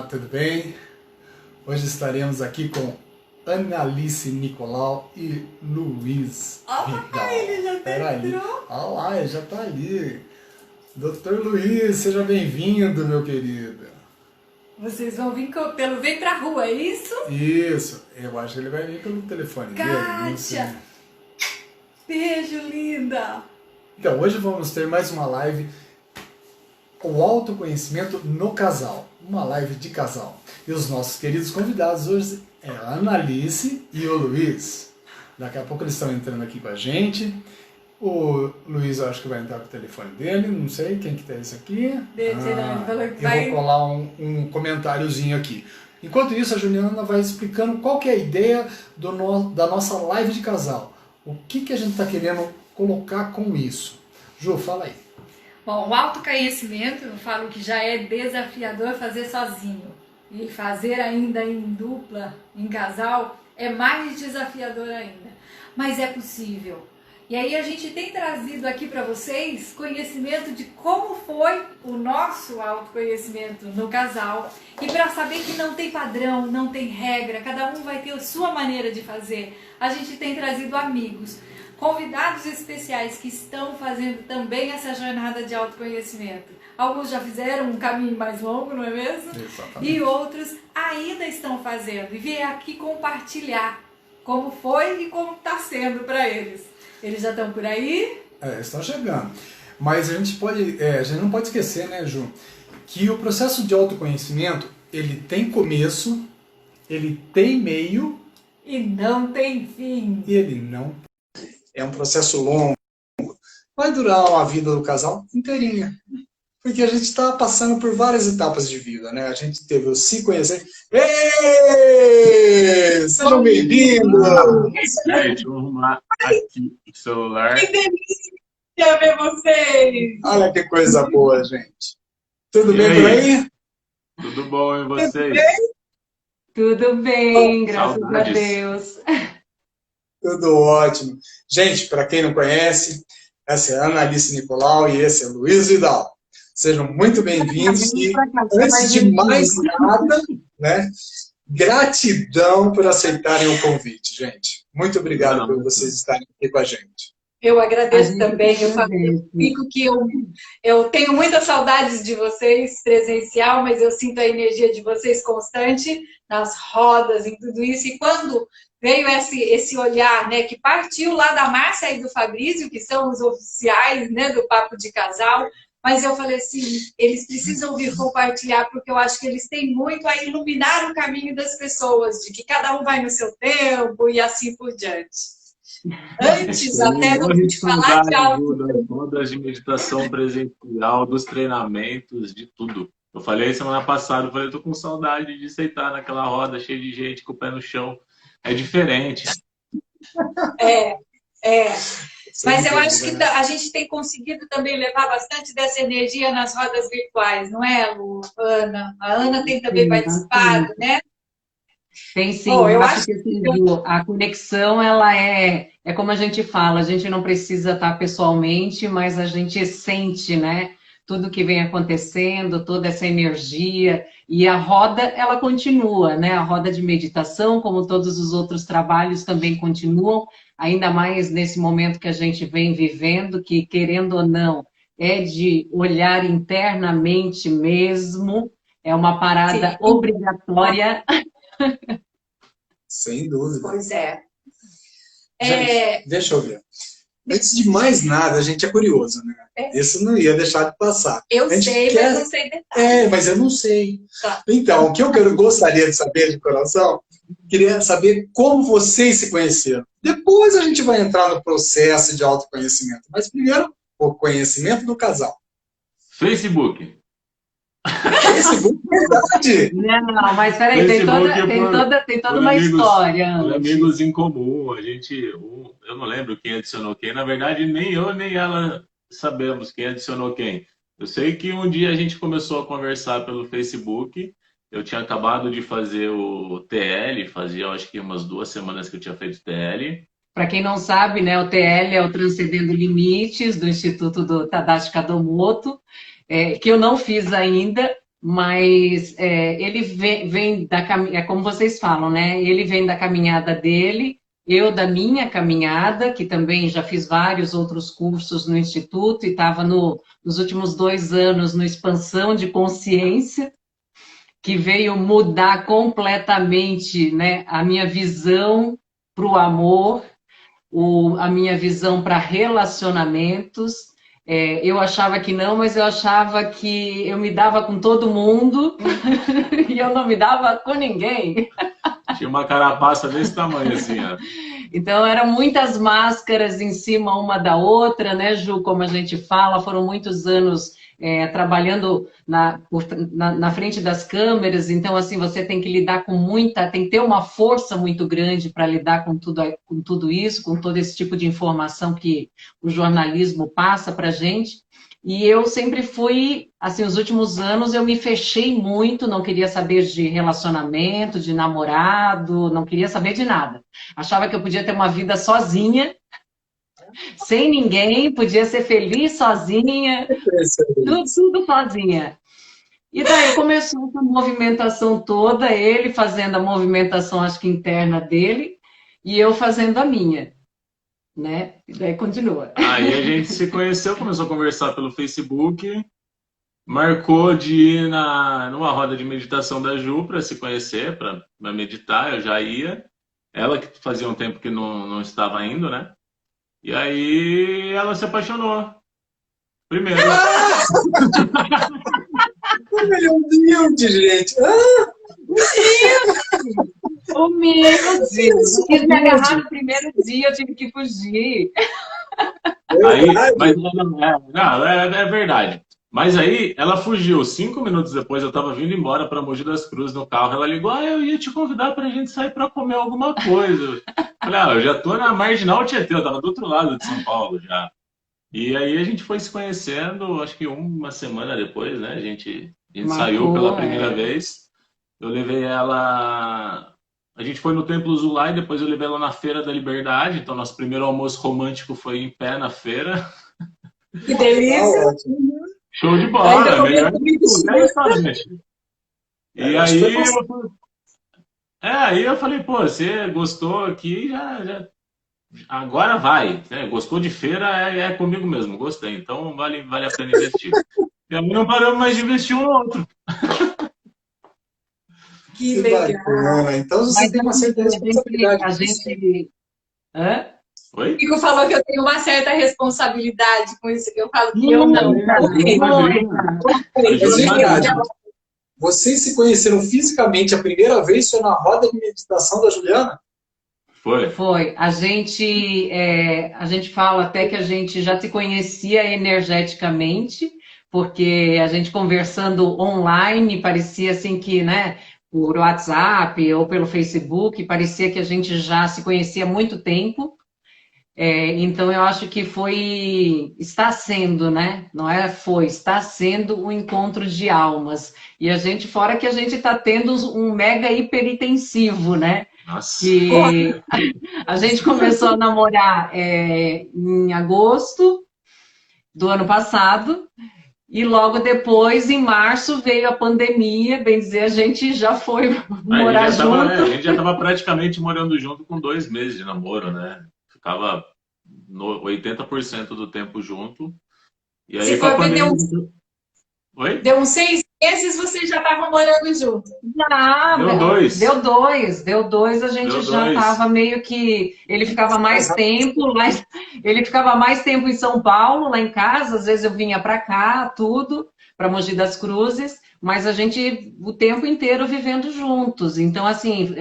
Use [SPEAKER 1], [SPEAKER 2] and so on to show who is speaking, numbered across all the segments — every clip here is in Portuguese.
[SPEAKER 1] Tudo bem? Hoje estaremos aqui com Annalice Nicolau e Luiz Vidal.
[SPEAKER 2] Ele já
[SPEAKER 1] Peraí,
[SPEAKER 2] entrou.
[SPEAKER 1] olha lá, ele já está ali. Doutor Luiz, seja bem-vindo, meu querido.
[SPEAKER 2] Vocês vão vir pelo Vem Pra Rua, é isso?
[SPEAKER 1] Isso, eu acho que ele vai vir pelo telefone dele, não sei.
[SPEAKER 2] Kátia! Beijo, linda!
[SPEAKER 1] Então, hoje vamos ter mais uma live, o autoconhecimento no casal. Uma live de casal. E os nossos queridos convidados hoje é a Annalice e o Luiz. Daqui a pouco eles estão entrando aqui com a gente. O Luiz, eu acho que vai entrar com o telefone dele, não sei quem que tá esse aqui.
[SPEAKER 2] Ele falou que vai...
[SPEAKER 1] Eu vou colar um comentáriozinho aqui. Enquanto isso, a Juliana vai explicando qual que é a ideia da nossa live de casal. O que a gente está querendo colocar com isso. Ju, fala aí.
[SPEAKER 2] Bom, o autoconhecimento, eu falo que já é desafiador fazer sozinho. E fazer ainda em dupla, em casal, é mais desafiador ainda. Mas é possível. E aí a gente tem trazido aqui para vocês conhecimento de como foi o nosso autoconhecimento no casal. E para saber que não tem padrão, não tem regra, cada um vai ter a sua maneira de fazer. A gente tem trazido amigos, convidados especiais que estão fazendo também essa jornada de autoconhecimento. Alguns já fizeram um caminho mais longo, não é mesmo?
[SPEAKER 1] Exatamente.
[SPEAKER 2] E outros ainda estão fazendo. E vier aqui compartilhar como foi e como está sendo para eles. Eles já estão por aí?
[SPEAKER 1] Estão chegando. Mas a gente não pode esquecer, né, Ju, que o processo de autoconhecimento, ele tem começo, ele tem meio
[SPEAKER 2] e não tem fim.
[SPEAKER 1] E ele não. É um processo longo. Vai durar a vida do casal inteirinha. Porque a gente está passando por várias etapas de vida, né? A gente teve o se conhecer. Ei! Sejam bem-vindos!
[SPEAKER 3] Deixa eu arrumar aqui o celular.
[SPEAKER 2] Que delícia ver vocês!
[SPEAKER 1] Olha que coisa boa, gente. Tudo bem por aí?
[SPEAKER 3] Tudo bom, e vocês?
[SPEAKER 4] Tudo bem, graças a Deus.
[SPEAKER 1] Tudo ótimo. Gente, para quem não conhece, essa é a Annalice Nicolau e esse é o Luiz Vidal. Sejam muito bem-vindos e, antes de mais nada, né, gratidão por aceitarem o convite, gente. Muito obrigado por vocês estarem aqui com a gente.
[SPEAKER 2] Eu agradeço também. Eu fico que eu tenho muitas saudades de vocês presencial, mas eu sinto a energia de vocês constante nas rodas, em tudo isso. E quando veio esse olhar, né, que partiu lá da Márcia e do Fabrício, que são os oficiais, né, do Papo de Casal, mas eu falei assim, eles precisam vir compartilhar, porque eu acho que eles têm muito a iluminar o caminho das pessoas, de que cada um vai no seu tempo e assim por diante. Antes até de a gente falar de algo...
[SPEAKER 3] Das rodas de meditação presencial, dos treinamentos, de tudo. Eu falei semana passada, eu tô com saudade de sentar naquela roda cheia de gente com o pé no chão. É diferente.
[SPEAKER 2] Mas eu acho que a gente tem conseguido também levar bastante dessa energia nas rodas virtuais, não é, Lu, Ana? A Ana tem também participado, né?
[SPEAKER 4] Tem sim. Eu acho que a conexão, ela é como a gente fala, a gente não precisa estar pessoalmente, mas a gente sente, né? Tudo que vem acontecendo, toda essa energia. E a roda, ela continua, né? A roda de meditação, como todos os outros trabalhos, também continuam, ainda mais nesse momento que a gente vem vivendo, que, querendo ou não, é de olhar internamente mesmo, é uma parada obrigatória.
[SPEAKER 1] Sem dúvida.
[SPEAKER 2] Pois é.
[SPEAKER 1] Gente, deixa eu ver. Antes de mais nada, a gente é curioso, né? Isso não ia deixar de passar.
[SPEAKER 2] Eu sei, mas não sei detalhes.
[SPEAKER 1] Mas eu não sei.
[SPEAKER 2] Tá.
[SPEAKER 1] Então, o que eu gostaria de saber de coração, queria saber como vocês se conheceram. Depois a gente vai entrar no processo de autoconhecimento. Mas primeiro, o conhecimento do casal.
[SPEAKER 3] Facebook.
[SPEAKER 1] Facebook, verdade.
[SPEAKER 4] Não, mas peraí, tem toda uma história.
[SPEAKER 3] Por amigos em comum, eu não lembro quem adicionou quem, na verdade nem eu nem ela sabemos quem adicionou quem. Eu sei que um dia a gente começou a conversar pelo Facebook, eu tinha acabado de fazer o TL, fazia acho que umas 2 semanas que eu tinha feito o TL.
[SPEAKER 4] Para quem não sabe, né, o TL é o Transcendendo Limites, do Instituto do Tadashi Kadomoto, que eu não fiz ainda, mas ele vem da caminhada, como vocês falam, né? Ele vem da caminhada dele, eu da minha caminhada, que também já fiz vários outros cursos no Instituto e estava nos últimos 2 anos no Expansão de Consciência, que veio mudar completamente, né, a minha visão para o amor, a minha visão para relacionamentos. Eu achava que não, mas eu achava que eu me dava com todo mundo e eu não me dava com ninguém.
[SPEAKER 3] Tinha uma carapaça desse tamanho, assim, ó.
[SPEAKER 4] Então, eram muitas máscaras em cima uma da outra, né, Ju? Como a gente fala, foram muitos anos trabalhando na frente das câmeras, então, assim, você tem que lidar com tem que ter uma força muito grande para lidar com tudo isso, com todo esse tipo de informação que o jornalismo passa para a gente. E eu sempre fui, assim, os últimos anos eu me fechei muito, não queria saber de relacionamento, de namorado, não queria saber de nada. Achava que eu podia ter uma vida sozinha, sem ninguém, podia ser feliz sozinha, tudo sozinha. E daí começou essa movimentação toda, ele fazendo a movimentação, acho que interna dele, e eu fazendo a minha. Né? E daí continua.
[SPEAKER 3] Aí a gente se conheceu, começou a conversar pelo Facebook, marcou de ir numa roda de meditação da Ju para se conhecer, para meditar, eu já ia. Ela que fazia um tempo que não estava indo, né? E aí ela se apaixonou. Primeiro.
[SPEAKER 5] Meu Deus, gente!
[SPEAKER 4] Humilde! Quis me agarrar no primeiro dia, eu tive que fugir.
[SPEAKER 3] Aí, mas não, é verdade. Mas aí ela fugiu. 5 minutos depois eu estava vindo embora para Mogi das Cruzes no carro. Ela ligou: eu ia te convidar para a gente sair para comer alguma coisa. Falei: eu já tô na Marginal Tietê, eu tava do outro lado de São Paulo já. E aí a gente foi se conhecendo, acho que uma semana depois, né? A gente saiu pela primeira vez. Eu levei ela. A gente foi no Templo Zulai, depois eu levei ela na Feira da Liberdade. Então, nosso primeiro almoço romântico foi em pé na feira.
[SPEAKER 5] Que delícia!
[SPEAKER 3] Show de bola, melhor que tudo. E aí eu falei: pô, você gostou aqui, já agora vai. Né? Gostou de feira, é comigo mesmo, gostei. Então, vale a pena investir. E aí não paramos mais de investir um no outro.
[SPEAKER 5] Que legal. Então você tem uma certa responsabilidade.
[SPEAKER 4] A gente... Hã?
[SPEAKER 2] Oi? O Kiko falou que eu tenho uma certa responsabilidade com isso, que eu falo que eu não.
[SPEAKER 5] Vocês se conheceram fisicamente a primeira vez foi na roda de meditação da Juliana?
[SPEAKER 4] Foi. A gente fala até que a gente já se conhecia energeticamente, porque a gente conversando online parecia assim que, né, por WhatsApp ou pelo Facebook, parecia que a gente já se conhecia há muito tempo. Então, eu acho que está sendo, né? Não é foi, está sendo um encontro de almas. E a gente, fora que a gente está tendo um mega hiperintensivo, né?
[SPEAKER 3] Nossa.
[SPEAKER 4] Que a gente começou a namorar em agosto do ano passado. E logo depois, em março, veio a pandemia, bem dizer, a gente já foi morar junto.
[SPEAKER 3] A gente já estava praticamente morando junto com 2 meses de namoro, né? Ficava 80% do tempo junto. E aí,
[SPEAKER 2] deu uns 6 meses, vocês já estavam morando junto.
[SPEAKER 4] Já, deu dois, a gente já estava meio que... Ele ficava mais tempo em São Paulo, lá em casa, às vezes eu vinha para cá, tudo, para Mogi das Cruzes, mas a gente, o tempo inteiro vivendo juntos. Então, assim,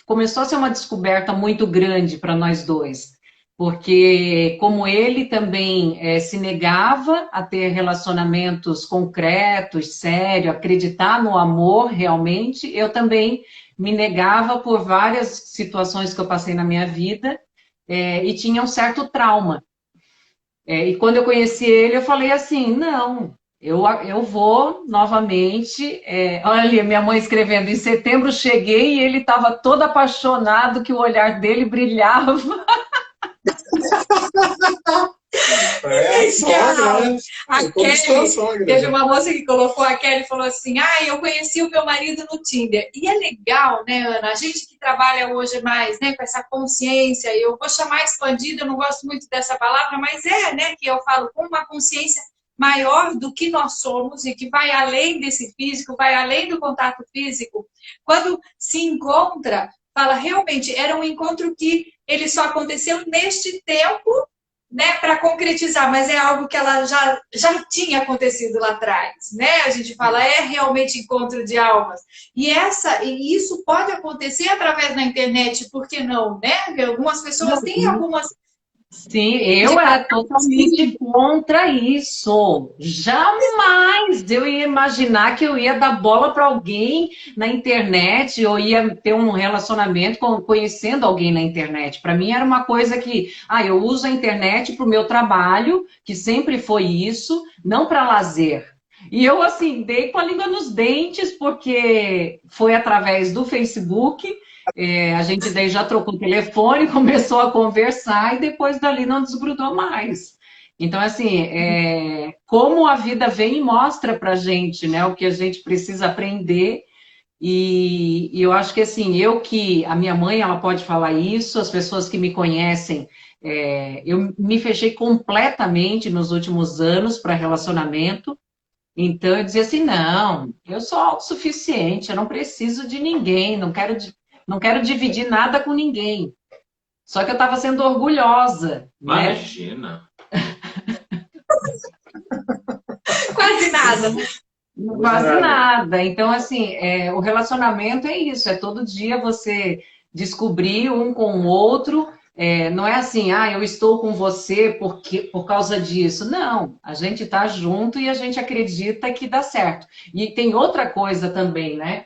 [SPEAKER 4] começou a ser uma descoberta muito grande para nós dois. Porque, como ele também se negava a ter relacionamentos concretos, sérios, acreditar no amor realmente, eu também me negava por várias situações que eu passei na minha vida e tinha um certo trauma. E quando eu conheci ele, eu falei assim, não, eu vou novamente... olha ali, minha mãe escrevendo, em setembro cheguei e ele estava todo apaixonado, que o olhar dele brilhava...
[SPEAKER 5] É, sogra, né?
[SPEAKER 2] A Kelly, teve uma moça que colocou, a Kelly falou assim, eu conheci o meu marido no Tinder. E é legal, né, Ana? A gente que trabalha hoje mais, né, com essa consciência, eu vou chamar expandida, eu não gosto muito dessa palavra, mas né, que eu falo com uma consciência maior do que nós somos e que vai além desse físico, vai além do contato físico. Quando se encontra, fala, realmente, era um encontro que ele só aconteceu neste tempo, né, para concretizar, mas é algo que ela já tinha acontecido lá atrás, né? A gente fala, é realmente encontro de almas. E isso pode acontecer através da internet, por que não, né? Algumas pessoas têm algumas...
[SPEAKER 4] Sim, eu era totalmente contra isso. Jamais eu ia imaginar que eu ia dar bola para alguém na internet ou ia ter um relacionamento conhecendo alguém na internet. Para mim era uma coisa que, eu uso a internet para o meu trabalho, que sempre foi isso, não para lazer. E eu, assim, dei com a língua nos dentes, porque foi através do Facebook. A gente daí já trocou o telefone, começou a conversar e depois dali não desgrudou mais. Então, assim, como a vida vem e mostra pra gente, né, o que a gente precisa aprender. E eu acho que, assim, a minha mãe, ela pode falar isso, as pessoas que me conhecem, eu me fechei completamente nos últimos anos para relacionamento. Então, eu dizia assim, não, eu sou autossuficiente, eu não preciso de ninguém, não quero dividir nada com ninguém. Só que eu estava sendo orgulhosa.
[SPEAKER 3] Imagina.
[SPEAKER 4] Né?
[SPEAKER 2] Quase nada.
[SPEAKER 4] Quase nada. Então, assim, o relacionamento é isso. É todo dia você descobrir um com o outro. Não é assim, eu estou com você por causa disso. Não, a gente está junto e a gente acredita que dá certo. E tem outra coisa também, né?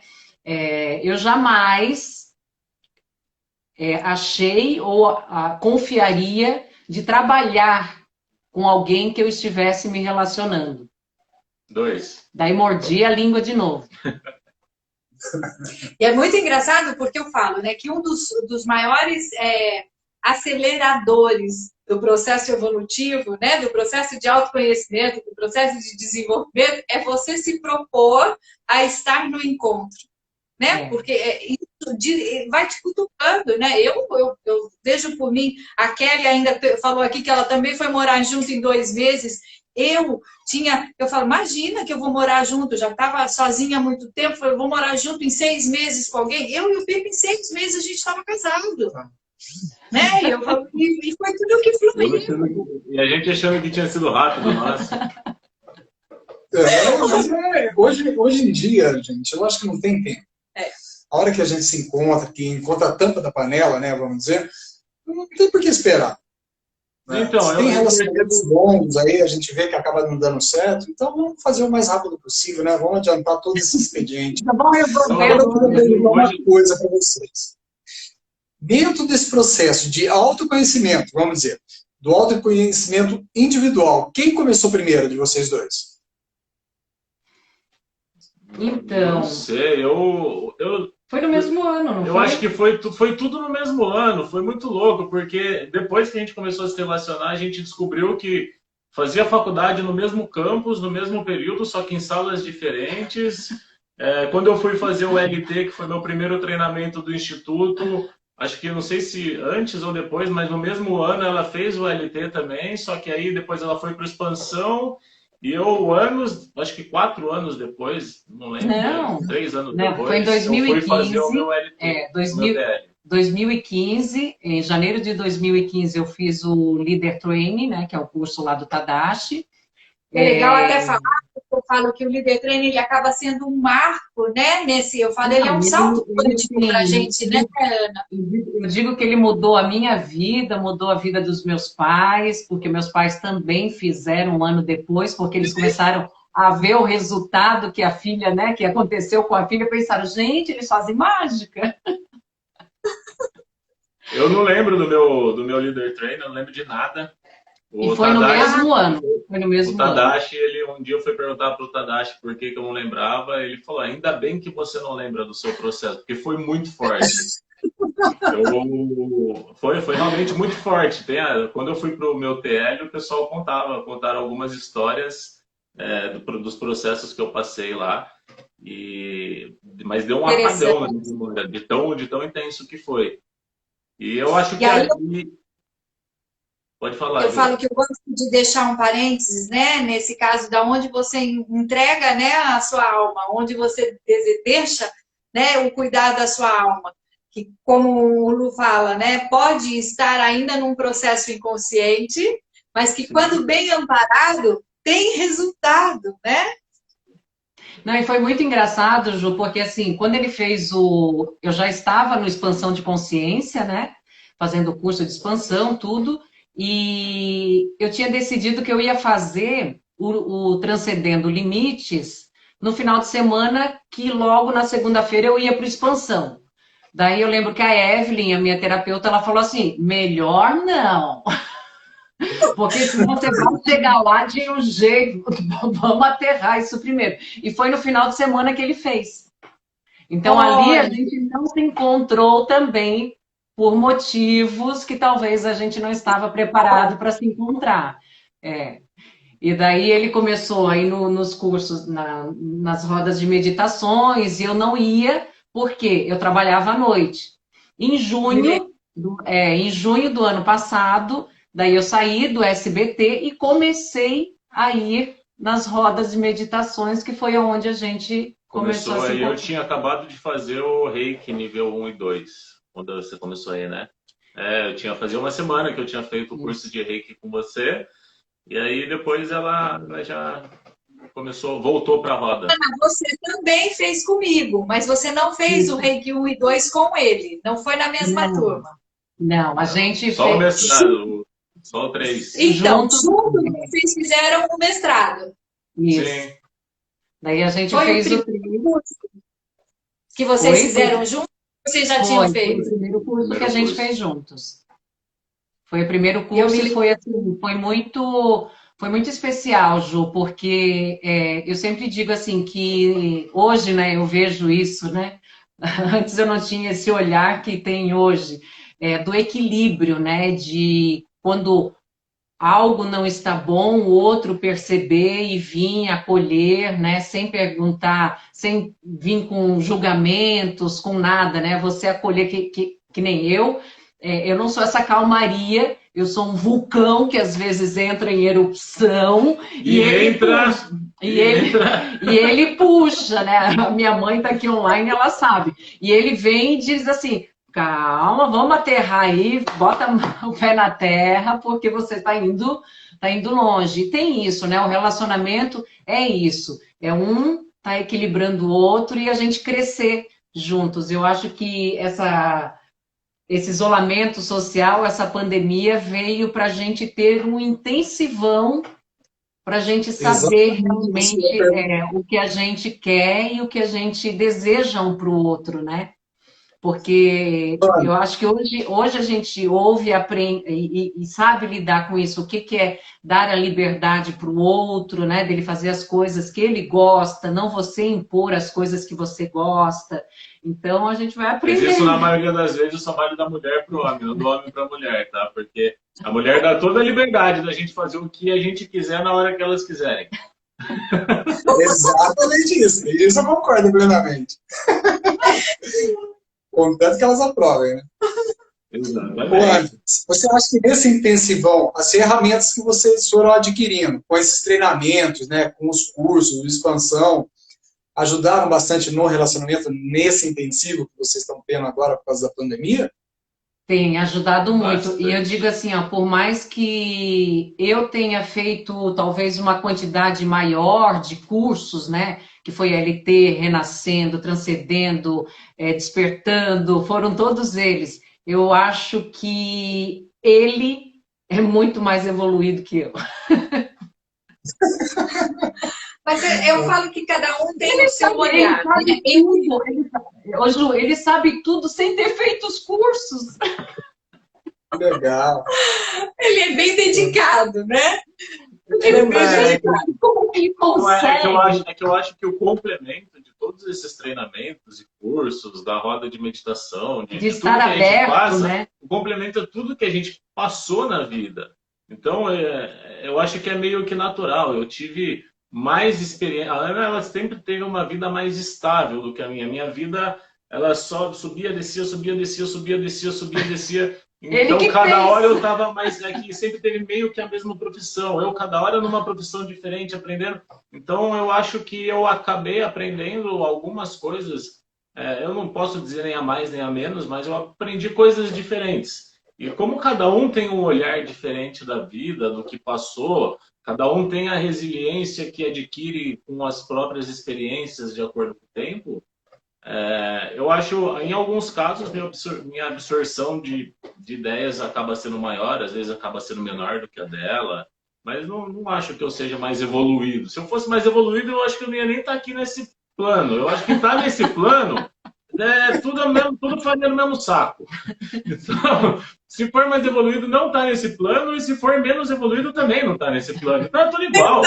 [SPEAKER 4] Eu jamais... achei ou confiaria de trabalhar com alguém que eu estivesse me relacionando.
[SPEAKER 3] 2.
[SPEAKER 4] Daí mordi a língua de novo.
[SPEAKER 2] E é muito engraçado porque eu falo, né, que um dos maiores aceleradores do processo evolutivo, né, do processo de autoconhecimento, do processo de desenvolvimento, é você se propor a estar no encontro. Né? Porque isso vai te cutucando, né? Eu vejo por mim, a Kelly ainda falou aqui que ela também foi morar junto em 2 meses. Eu falo, imagina que eu vou morar junto, já estava sozinha há muito tempo, eu vou morar junto em 6 meses com alguém. Eu e o Pepe, em 6 meses a gente estava casado. Né? E foi tudo que fluiu.
[SPEAKER 3] E a gente achando que tinha sido rápido, nossa.
[SPEAKER 5] Mas hoje em dia, gente, eu acho que não tem tempo. A hora que a gente se encontra, que encontra a tampa da panela, né, vamos dizer, não tem por que esperar. Né?
[SPEAKER 3] Então,
[SPEAKER 5] tem relacionamentos longos, aí a gente vê que acaba não dando certo, então vamos fazer o mais rápido possível, né? Vamos adiantar todo esse expediente.
[SPEAKER 4] Vamos resolver.
[SPEAKER 5] Agora eu quero perguntar uma coisa para vocês. Dentro desse processo de autoconhecimento, vamos dizer, do autoconhecimento individual, quem começou primeiro de vocês dois?
[SPEAKER 4] Então...
[SPEAKER 3] Não sei,
[SPEAKER 4] Foi no mesmo ano, não foi?
[SPEAKER 3] Eu acho que foi tudo no mesmo ano, foi muito louco, porque depois que a gente começou a se relacionar, a gente descobriu que fazia faculdade no mesmo campus, no mesmo período, só que em salas diferentes. Quando eu fui fazer o LT, que foi meu primeiro treinamento do Instituto, acho que não sei se antes ou depois, mas no mesmo ano ela fez o LT também, só que aí depois ela foi para expansão. E eu, acho que 4 anos depois, não lembro,
[SPEAKER 4] não,
[SPEAKER 3] 3 anos
[SPEAKER 4] não,
[SPEAKER 3] depois,
[SPEAKER 4] foi em 2015,
[SPEAKER 3] eu fui fazer o meu LT,
[SPEAKER 4] 2015, em janeiro de 2015 eu fiz o Leader Training, né, que é o curso lá do Tadashi.
[SPEAKER 2] É legal até falar, eu falo que o Leader Training ele acaba sendo um marco, né, ele é um salto quântico pra gente, né, Ana?
[SPEAKER 4] Eu digo que ele mudou a minha vida, mudou a vida dos meus pais, porque meus pais também fizeram um ano depois, porque eles começaram a ver o resultado que a filha, né, que aconteceu com a filha, pensaram, gente, eles fazem mágica.
[SPEAKER 3] Eu não lembro do meu Leader Training, eu não lembro de nada.
[SPEAKER 4] E foi no mesmo ano.
[SPEAKER 3] O Tadashi, um dia eu fui perguntar para o Tadashi por que eu não lembrava, ele falou, ainda bem que você não lembra do seu processo, porque foi muito forte. Foi realmente muito forte. Quando eu fui para o meu TL, o pessoal contaram algumas histórias dos processos que eu passei lá. Mas deu um apagão na minha memória, de tão intenso que foi. E eu acho que
[SPEAKER 2] aí,
[SPEAKER 3] pode falar.
[SPEAKER 2] Eu falo que eu gosto de deixar um parênteses, né? Nesse caso, da onde você entrega, né, a sua alma, onde você deixa, né, o cuidado da sua alma. Que, como o Lu fala, né, pode estar ainda num processo inconsciente, mas que quando bem amparado, tem resultado, né?
[SPEAKER 4] Não, e foi muito engraçado, Ju, porque assim, quando ele fez eu já estava no Expansão de Consciência, né? Fazendo o curso de expansão, tudo, e eu tinha decidido que eu ia fazer o Transcendendo Limites no final de semana, que logo na segunda-feira eu ia para o Expansão. Daí eu lembro que a Evelyn, a minha terapeuta, ela falou assim, melhor não. Porque senão você vai chegar lá de um jeito, vamos aterrar isso primeiro. E foi no final de semana que ele fez. Então ali a gente não se encontrou também por motivos que talvez a gente não estava preparado para se encontrar. E daí ele começou aí nos cursos, nas rodas de meditações, e eu não ia porque eu trabalhava à noite. Em junho do ano passado, daí eu saí do SBT e comecei a ir nas rodas de meditações, que foi onde a gente começou a se encontrar.
[SPEAKER 3] Eu tinha acabado de fazer o Reiki nível 1 e 2, quando você começou aí, né? Eu tinha fazia uma semana que eu tinha feito o curso de Reiki com você, e aí depois ela já voltou para a roda.
[SPEAKER 2] Você também fez comigo, mas você não fez o Reiki 1 e 2 com ele, não foi na mesma turma.
[SPEAKER 4] Não, a gente
[SPEAKER 3] só o mestrado, só o 3.
[SPEAKER 2] Então, junto vocês fizeram o mestrado.
[SPEAKER 4] Isso. Sim. Daí a gente fez o
[SPEAKER 2] curso que vocês fizeram juntos, vocês já tinham feito?
[SPEAKER 4] Foi o primeiro curso que a gente fez juntos. Foi o primeiro curso e foi muito especial, Ju, porque eu sempre digo assim que hoje, né, eu vejo isso, né? Antes eu não tinha esse olhar que tem hoje, do equilíbrio, né? De quando algo não está bom, o outro perceber e vir acolher, né? Sem perguntar, sem vir com julgamentos, com nada, né? Você acolher que nem eu. Eu não sou essa calmaria, eu sou um vulcão que às vezes entra em erupção e ele puxa, né? A minha mãe está aqui online, ela sabe. E ele vem e diz assim, calma, vamos aterrar aí, bota o pé na terra, porque você está indo longe. E tem isso, né? O relacionamento é isso. Um tá equilibrando o outro e a gente crescer juntos. Eu acho que esse isolamento social, essa pandemia veio para a gente ter um intensivão, para a gente saber realmente o que a gente quer e o que a gente deseja um para o outro, né? Porque eu acho que hoje a gente ouve, aprende e sabe lidar com isso. O que é dar a liberdade para o outro, né? Dele fazer as coisas que ele gosta, não você impor as coisas que você gosta. Então a gente vai aprender.
[SPEAKER 3] Mas isso, na maioria das vezes, o trabalho da mulher para o homem, não do homem para a mulher, tá? Porque a mulher dá toda a liberdade da gente fazer o que a gente quiser na hora que elas quiserem.
[SPEAKER 5] Exatamente isso. Isso eu concordo plenamente. Contanto que elas aprovem, né?
[SPEAKER 3] Exatamente.
[SPEAKER 5] Você acha que nesse intensivão, as ferramentas que vocês foram adquirindo, com esses treinamentos, né, com os cursos de expansão, ajudaram bastante no relacionamento, nesse intensivo que vocês estão tendo agora por causa da pandemia?
[SPEAKER 4] Tem ajudado muito. E eu digo assim, ó, por mais que eu tenha feito talvez uma quantidade maior de cursos, né? Que foi LT, Renascendo, Transcendendo, Despertando, foram todos eles. Eu acho que ele é muito mais evoluído que eu.
[SPEAKER 2] Mas eu falo que cada um tem o seu olhar.
[SPEAKER 4] Ele sabe tudo sem ter feito os cursos.
[SPEAKER 5] Legal.
[SPEAKER 2] Ele é bem dedicado, né?
[SPEAKER 4] Como que consegue?
[SPEAKER 3] É que eu acho que o complemento de todos esses treinamentos e cursos, da roda de meditação, de
[SPEAKER 4] estar
[SPEAKER 3] tudo que a gente
[SPEAKER 4] aberto,
[SPEAKER 3] passa,
[SPEAKER 4] né?
[SPEAKER 3] o complemento é tudo que a gente passou na vida. Então, eu acho que é meio que natural. Eu tive mais experiência. A Ana, ela sempre teve uma vida mais estável do que a minha. A minha vida, ela só subia, descia, subia, descia, subia, descia, subia, descia. Então, cada hora eu estava mais aqui, sempre teve meio que a mesma profissão. Eu, cada hora, numa profissão diferente, aprendendo. Então, eu acho que eu acabei aprendendo algumas coisas. Eu não posso dizer nem a mais nem a menos, mas eu aprendi coisas diferentes. E como cada um tem um olhar diferente da vida, do que passou, cada um tem a resiliência que adquire com as próprias experiências de acordo com o tempo. Eu acho, em alguns casos, minha absorção de ideias acaba sendo maior, às vezes acaba sendo menor do que a dela, mas não acho que eu seja mais evoluído. Se eu fosse mais evoluído, eu acho que eu não ia nem estar aqui nesse plano. Eu acho que estar nesse plano tudo faria no mesmo saco. Então, se for mais evoluído, não está nesse plano, e se for menos evoluído, também não está nesse plano. Então, é tudo igual.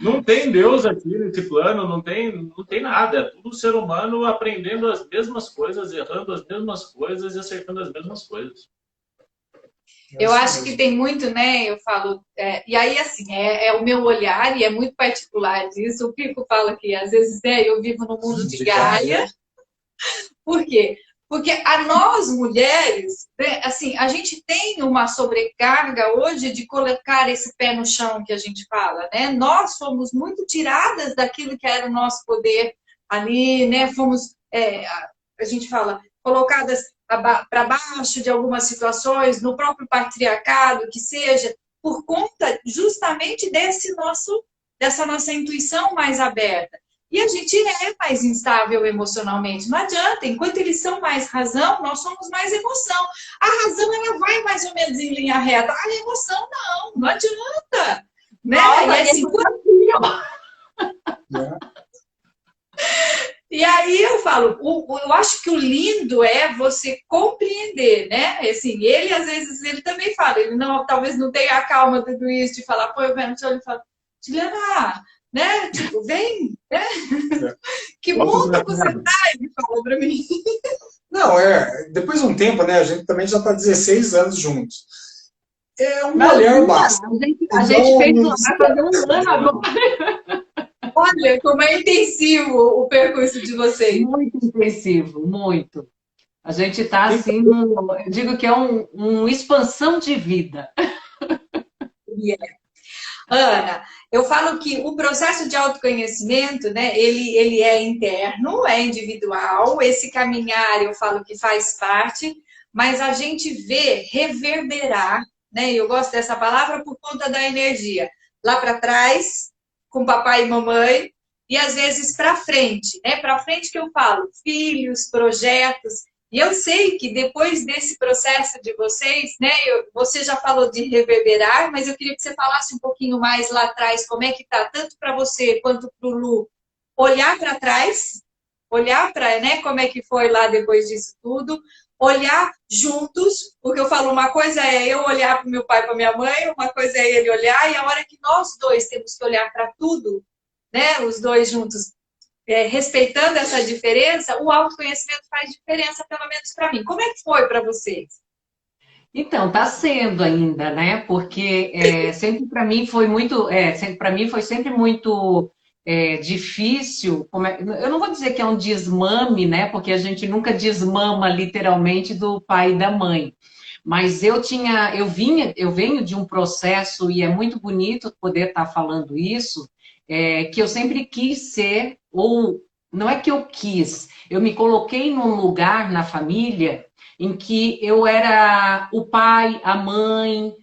[SPEAKER 3] Não tem Deus aqui nesse plano, não tem nada. É tudo ser humano aprendendo as mesmas coisas, errando as mesmas coisas e acertando as mesmas coisas.
[SPEAKER 2] Eu acho que tem muito, né? Eu falo, e aí assim, é o meu olhar e é muito particular disso. O Pico fala que às vezes eu vivo no mundo de Gaia. Por quê? Porque a nós mulheres, assim, a gente tem uma sobrecarga hoje de colocar esse pé no chão que a gente fala, né? Nós fomos muito tiradas daquilo que era o nosso poder ali, né? Fomos, a gente fala, colocadas para baixo de algumas situações, no próprio patriarcado, que seja, por conta justamente dessa nossa intuição mais aberta. E a gente é mais instável emocionalmente. Não adianta. Enquanto eles são mais razão, nós somos mais emoção. A razão, ela vai mais ou menos em linha reta. A emoção, não adianta. Né?
[SPEAKER 4] Nossa,
[SPEAKER 2] e assim, e aí eu falo, eu acho que o lindo é você compreender, né? Assim, ele, às vezes, ele também fala, ele talvez não tenha a calma tudo isso de falar, pô, eu venho no chão e falo, Juliana, né? Tipo, vem, né? Que mundo você tá? Ele falou pra mim.
[SPEAKER 5] Não, depois de um tempo, né? A gente também já está 16 anos juntos. É um olhar básico.
[SPEAKER 4] A gente vai fazer um ano agora.
[SPEAKER 2] Olha, como é intensivo o percurso de vocês.
[SPEAKER 4] Muito intensivo, muito. A gente está assim, eu digo que é uma expansão de vida.
[SPEAKER 2] Ana, eu falo que o processo de autoconhecimento, né, ele é interno, é individual, esse caminhar eu falo que faz parte, mas a gente vê reverberar, né, eu gosto dessa palavra por conta da energia, lá para trás, com papai e mamãe, e às vezes para frente, né, para frente que eu falo, filhos, projetos. E eu sei que depois desse processo de vocês, né, você já falou de reverberar, mas eu queria que você falasse um pouquinho mais lá atrás, como é que tá, tanto para você quanto para o Lu, olhar para trás, olhar para, né, como é que foi lá depois disso tudo, olhar juntos, porque eu falo, uma coisa é eu olhar para o meu pai e para minha mãe, uma coisa é ele olhar, e a hora que nós dois temos que olhar para tudo, né, os dois juntos, respeitando essa diferença, o autoconhecimento faz diferença, pelo menos para mim. Como é que foi para vocês?
[SPEAKER 4] Então, está sendo ainda, né? Porque sempre para mim foi muito, foi sempre muito difícil. Eu não vou dizer que é um desmame, né? Porque a gente nunca desmama literalmente do pai e da mãe. Mas eu venho de um processo, e é muito bonito poder estar falando isso, que eu sempre quis ser, ou não é que eu quis, eu me coloquei num lugar na família em que eu era o pai, a mãe,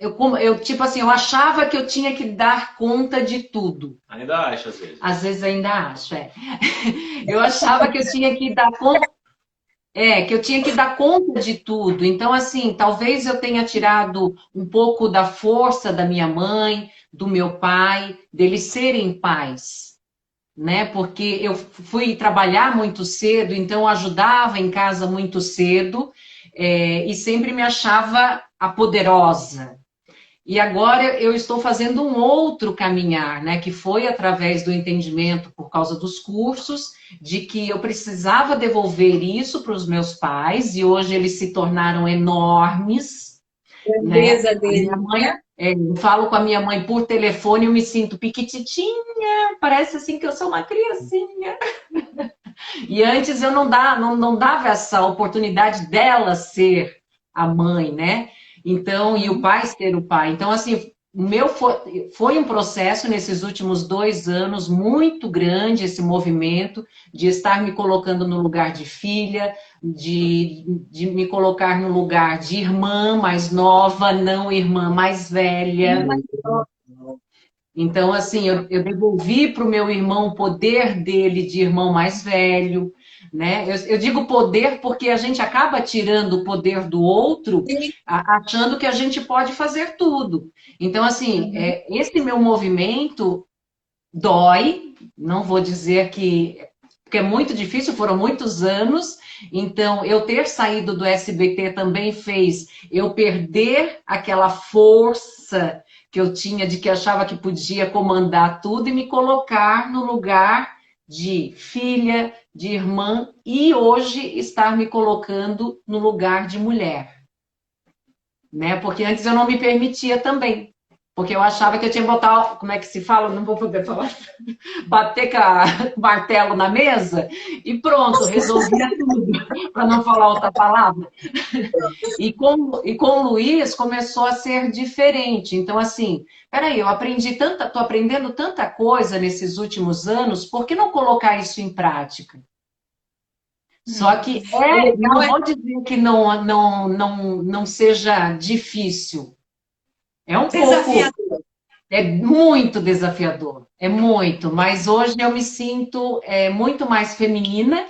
[SPEAKER 4] eu achava que eu tinha que dar conta de tudo.
[SPEAKER 3] Ainda acho, às vezes.
[SPEAKER 4] Às vezes ainda acho, Eu achava que eu tinha que dar conta. Que eu tinha que dar conta de tudo. Então, assim, talvez eu tenha tirado um pouco da força da minha mãe, do meu pai, deles serem pais, né? Porque eu fui trabalhar muito cedo, então eu ajudava em casa muito cedo, e sempre me achava a poderosa. E agora eu estou fazendo um outro caminhar, né? Que foi através do entendimento, por causa dos cursos, de que eu precisava devolver isso para os meus pais, e hoje eles se tornaram enormes, né?
[SPEAKER 6] Grandeza
[SPEAKER 4] A
[SPEAKER 6] dele,
[SPEAKER 4] minha mãe,
[SPEAKER 6] né?
[SPEAKER 4] eu falo com a minha mãe por telefone, eu me sinto piquititinha, parece assim que eu sou uma criancinha. E antes eu não dava essa oportunidade dela ser a mãe, né? Então, e o pai ser o pai. Então, assim, o meu foi um processo nesses últimos 2 anos muito grande, esse movimento de estar me colocando no lugar de filha, de me colocar no lugar de irmã mais nova, não irmã mais velha. Então, assim, eu devolvi para o meu irmão o poder dele de irmão mais velho, né? Eu digo poder porque a gente acaba tirando o poder do outro, achando que a gente pode fazer tudo. Então, assim, esse meu movimento dói, não vou dizer que... Porque é muito difícil, foram muitos anos. Então, eu ter saído do SBT também fez eu perder aquela força que eu tinha de que achava que podia comandar tudo e me colocar no lugar de filha, de irmã, e hoje estar me colocando no lugar de mulher, né? Porque antes eu não me permitia também. Porque eu achava que eu tinha que botar, como é que se fala? Não vou poder falar. Bater com o martelo na mesa e pronto, resolvia tudo, para não falar outra palavra. E com o Luiz começou a ser diferente. Então, assim, peraí, eu aprendi tô aprendendo tanta coisa nesses últimos anos, por que não colocar isso em prática? Só que não vou dizer que não seja difícil. É um pouco, é muito desafiador, é muito, mas hoje eu me sinto muito mais feminina,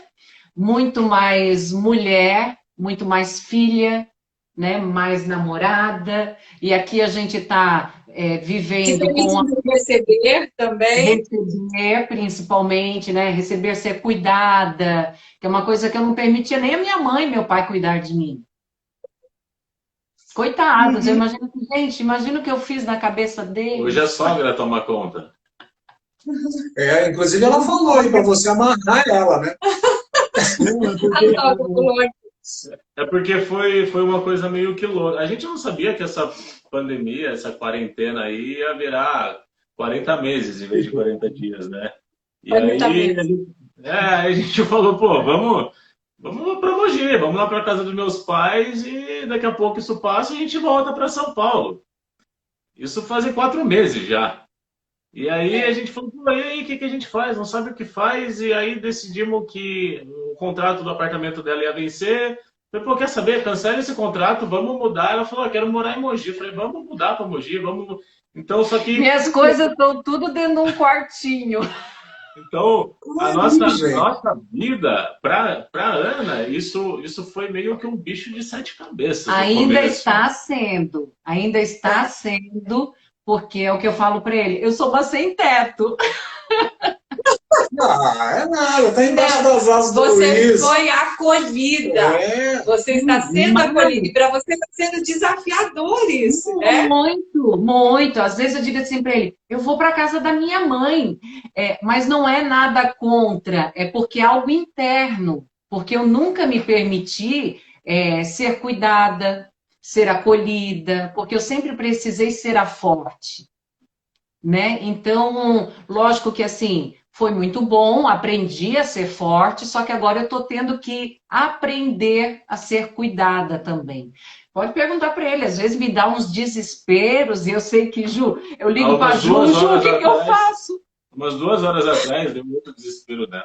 [SPEAKER 4] muito mais mulher, muito mais filha, né, mais namorada, e aqui a gente está vivendo com
[SPEAKER 6] receber também.
[SPEAKER 4] Receber, principalmente, né, receber, ser cuidada, que é uma coisa que eu não permitia nem a minha mãe e meu pai cuidar de mim. Coitados, eu imagino que, gente, imagina o que eu fiz na cabeça deles.
[SPEAKER 3] Hoje a sogra toma conta.
[SPEAKER 5] Inclusive ela falou aí para você amarrar ela, né?
[SPEAKER 3] É porque foi uma coisa meio que louca. A gente não sabia que essa pandemia, essa quarentena aí ia virar 40 meses em vez de 40 dias, né? E aí a gente falou, pô, vamos para Mogi, vamos lá para casa dos meus pais e daqui a pouco isso passa e a gente volta para São Paulo. Isso fazem 4 meses já. E aí a gente falou, pô, e aí o que a gente faz? Não sabe o que faz, e aí decidimos que o contrato do apartamento dela ia vencer. Falei, pô, quer saber? Cancela esse contrato, vamos mudar. Ela falou, quero morar em Mogi. Eu falei, vamos mudar para Mogi, vamos... Então, só que...
[SPEAKER 4] Minhas coisas estão tudo dentro de um quartinho.
[SPEAKER 3] Então, a nossa vida, para Ana, isso foi meio que um bicho de 7 cabeças.
[SPEAKER 4] Ainda está sendo, porque é o que eu falo para ele, eu sou uma sem teto.
[SPEAKER 5] É nada, tá embaixo das asas do Luiz.
[SPEAKER 6] Você foi acolhida. Você está sendo acolhida. E para você está sendo desafiador isso.
[SPEAKER 4] Muito, muito. Às vezes eu digo assim para ele, eu vou para a casa da minha mãe. Mas não é nada contra, é porque é algo interno. Porque eu nunca me permiti ser cuidada, ser acolhida, porque eu sempre precisei ser a forte, né? Então, lógico que assim, foi muito bom, aprendi a ser forte, só que agora eu estou tendo que aprender a ser cuidada também. Pode perguntar para ele, às vezes me dá uns desesperos, e eu sei que, Ju, eu ligo para a Ju, o que eu faço?
[SPEAKER 3] Umas 2 horas atrás, deu muito desespero dela.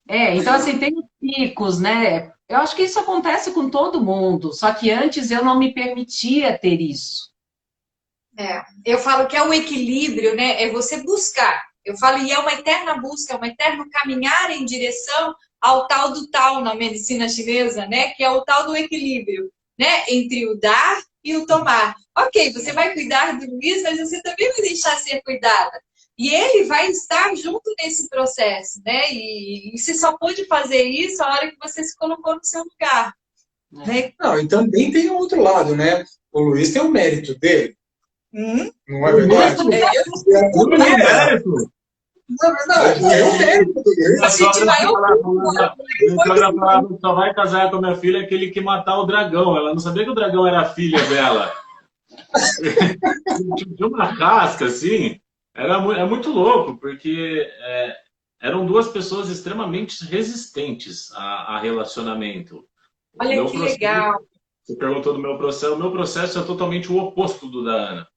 [SPEAKER 4] Então assim, tem picos, né? Eu acho que isso acontece com todo mundo, só que antes eu não me permitia ter isso.
[SPEAKER 6] Eu falo que é o equilíbrio, né? É você buscar. Eu falo, e é uma eterna busca, é um eterno caminhar em direção ao tal do tal na medicina chinesa, né? Que é o tal do equilíbrio, né? Entre o dar e o tomar. Ok, você vai cuidar do Luiz, mas você também vai deixar ser cuidada. E ele vai estar junto nesse processo, né? E você só pôde fazer isso a hora que você se colocou no seu lugar. Né?
[SPEAKER 5] Não, e também tem o outro lado, né? O Luiz tem o mérito dele. Não é verdade?
[SPEAKER 3] Tudo é mérito.
[SPEAKER 5] Não é verdade, é o mérito.
[SPEAKER 6] A gente vai
[SPEAKER 3] Só vai casar com a minha filha aquele que matar o dragão. Ela não sabia que o dragão era a filha dela. De uma casca, assim, é muito louco, porque eram duas pessoas extremamente resistentes a relacionamento.
[SPEAKER 6] Olha que legal.
[SPEAKER 3] Você perguntou do meu processo. O meu processo é totalmente o oposto do da Ana.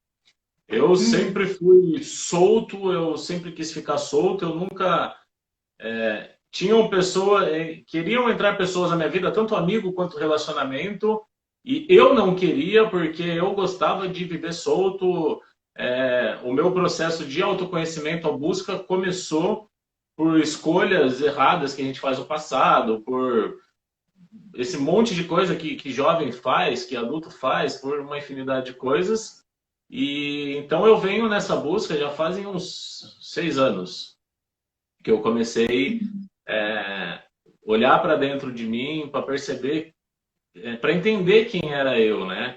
[SPEAKER 3] Eu sempre fui solto, eu sempre quis ficar solto, eu nunca... tinham pessoas... queriam entrar pessoas na minha vida, tanto amigo quanto relacionamento, e eu não queria porque eu gostava de viver solto. O meu processo de autoconhecimento, a busca, começou por escolhas erradas que a gente faz no passado, por esse monte de coisa que jovem faz, que adulto faz, por uma infinidade de coisas. E então eu venho nessa busca já fazem uns 6 anos que eu comecei olhar para dentro de mim, para perceber, para entender quem era eu, né?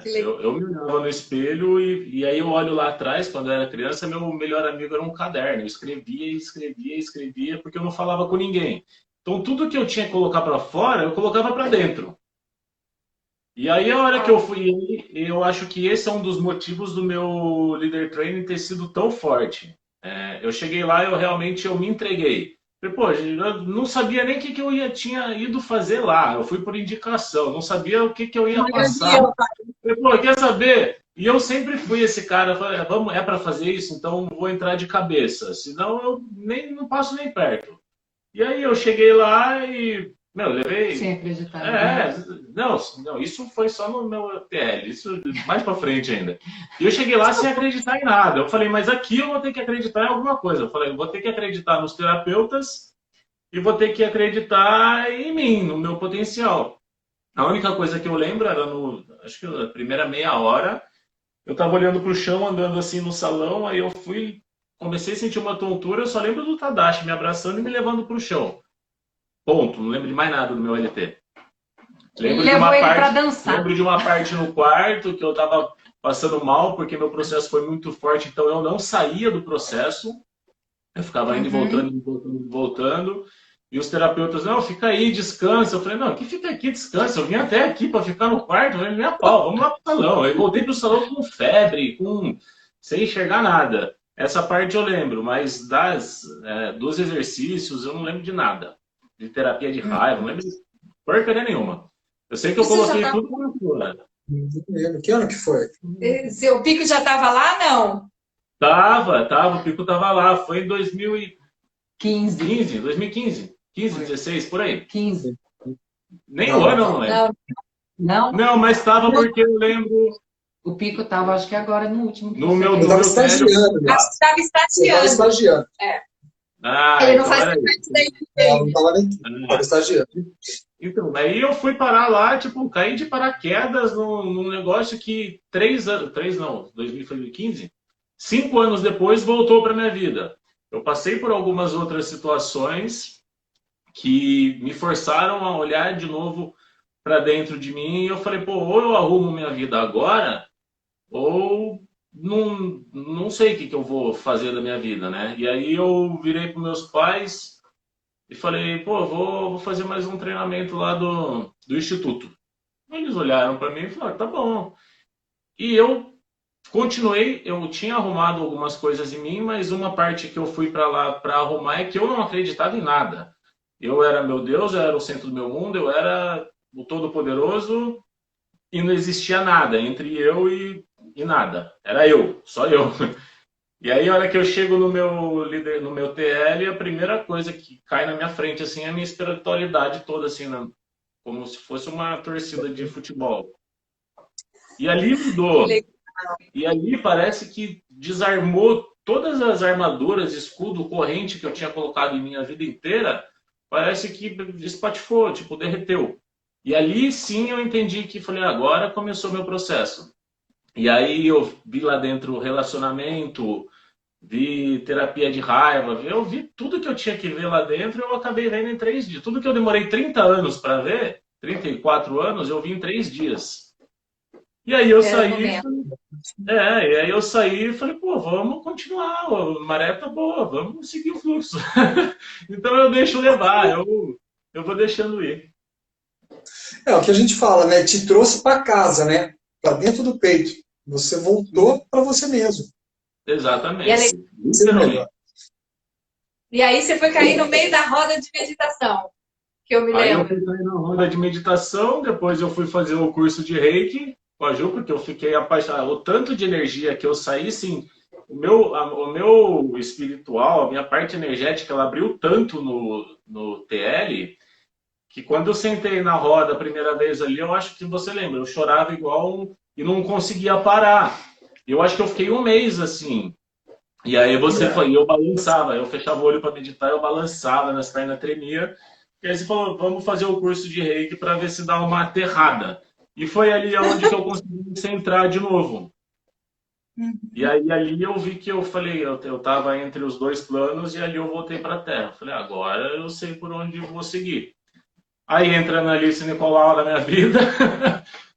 [SPEAKER 3] Eu me olhava no espelho e aí eu olho lá atrás, quando eu era criança, meu melhor amigo era um caderno. Eu escrevia, porque eu não falava com ninguém. Então tudo que eu tinha que colocar para fora, eu colocava para dentro. E aí, a hora que eu fui, eu acho que esse é um dos motivos do meu Leader Training ter sido tão forte. Eu cheguei lá e eu realmente me entreguei. Falei, pô, eu não sabia nem o que eu tinha ido fazer lá. Eu fui por indicação, não sabia o que eu ia passar. Falei, pô, quer saber? E eu sempre fui esse cara, falei, vamos, é para fazer isso, então vou entrar de cabeça. Senão eu não passo nem perto. E aí eu cheguei lá e... Meu, levei...
[SPEAKER 4] Sem acreditar.
[SPEAKER 3] Não, isso foi só no meu TL, isso mais pra frente ainda. E eu cheguei lá sem acreditar em nada. Eu falei, mas aqui eu vou ter que acreditar em alguma coisa. Eu falei, eu vou ter que acreditar nos terapeutas e vou ter que acreditar em mim, no meu potencial. A única coisa que eu lembro era acho que a primeira meia hora, eu tava olhando pro chão, andando assim no salão, aí eu comecei a sentir uma tontura, eu só lembro do Tadashi me abraçando e me levando pro chão. Ponto, não lembro de mais nada do meu LT.
[SPEAKER 4] Ele levou ele para dançar.
[SPEAKER 3] Lembro de uma parte no quarto que eu estava passando mal porque meu processo foi muito forte, então eu não saía do processo. Eu ficava indo e voltando. E os terapeutas, não, fica aí, descansa. Eu falei, não, que fica aqui, descansa. Eu vim até aqui para ficar no quarto, nem a pau, vamos lá pro salão. Eu voltei pro salão com febre, sem enxergar nada. Essa parte eu lembro, mas dos exercícios eu não lembro de nada. De terapia de raiva, não lembro de porcaria nenhuma. Eu sei que eu coloquei tudo na fora.
[SPEAKER 5] Que ano que foi?
[SPEAKER 6] Seu Pico já estava lá, não?
[SPEAKER 3] Tava, o Pico tava lá. Foi em 2015. 15, 16, por aí.
[SPEAKER 4] 15.
[SPEAKER 3] Nem o ano eu não lembro.
[SPEAKER 4] Não,
[SPEAKER 3] mas tava porque eu lembro...
[SPEAKER 4] O Pico tava, acho que agora no último.
[SPEAKER 5] Eu estava estagiando.
[SPEAKER 6] Estava estagiando.
[SPEAKER 3] Ele
[SPEAKER 6] não faz parte daí.
[SPEAKER 5] Não estava nem aqui, estava estagiando.
[SPEAKER 3] Então, aí eu fui parar lá, caí de paraquedas num negócio que 2015, 5 anos depois voltou para minha vida. Eu passei por algumas outras situações que me forçaram a olhar de novo para dentro de mim e eu falei, pô, ou eu arrumo minha vida agora, ou não sei o que eu vou fazer da minha vida, né? E aí eu virei para meus pais e falei, pô, vou fazer mais um treinamento lá do Instituto. Eles olharam para mim e falaram, tá bom. E eu continuei, eu tinha arrumado algumas coisas em mim, mas uma parte que eu fui para lá para arrumar é que eu não acreditava em nada. Eu era meu Deus, eu era o centro do meu mundo, eu era o Todo-Poderoso e não existia nada entre eu e nada. Era eu, só eu. E aí, a hora que eu chego no meu TL, a primeira coisa que cai na minha frente assim, é a minha espiritualidade toda, assim, como se fosse uma torcida de futebol. E ali mudou. E ali parece que desarmou todas as armaduras, escudo, corrente que eu tinha colocado em minha vida inteira, parece que espatifou, derreteu. E ali sim eu entendi que falei, agora começou o meu processo. E aí eu vi lá dentro relacionamento, vi terapia de raiva, eu vi tudo que eu tinha que ver lá dentro, eu acabei vendo em 3 dias. Tudo que eu demorei 30 anos para ver, 34 anos, eu vi em 3 dias. E aí eu
[SPEAKER 6] Era o
[SPEAKER 3] saí,
[SPEAKER 6] momento.
[SPEAKER 3] e aí eu saí e falei, pô, vamos continuar, a maré tá boa, vamos seguir o fluxo. Então eu deixo levar, eu vou deixando ir.
[SPEAKER 5] É o que a gente fala, né? Te trouxe para casa, né? Para dentro do peito. Você voltou para você mesmo.
[SPEAKER 6] E,
[SPEAKER 3] Exatamente,
[SPEAKER 5] Ser melhor.
[SPEAKER 3] literalmente.
[SPEAKER 6] e aí você foi cair no meio da roda de meditação, que eu me
[SPEAKER 3] Aí eu
[SPEAKER 6] lembro.
[SPEAKER 3] fui cair na roda de meditação, depois eu fui fazer o curso de Reiki com a Ju, porque eu fiquei apaixonado. O tanto de energia que eu saí, sim, o meu espiritual, a minha parte energética, ela abriu tanto no TL, que quando eu sentei na roda a primeira vez ali, eu acho que você lembra, eu chorava e não conseguia parar. Eu acho que eu fiquei um mês assim. E aí você foi, e eu balançava, eu fechava o olho para meditar, eu balançava, nas pernas tremia. E aí você falou, vamos fazer o curso de Reiki para ver se dá uma aterrada. E foi ali onde que eu consegui me centrar de novo. E aí ali eu vi que eu falei, eu tava entre os dois planos e ali eu voltei para a Terra. Falei, agora eu sei por onde eu vou seguir. Aí entra na Alice Nicolau na minha vida.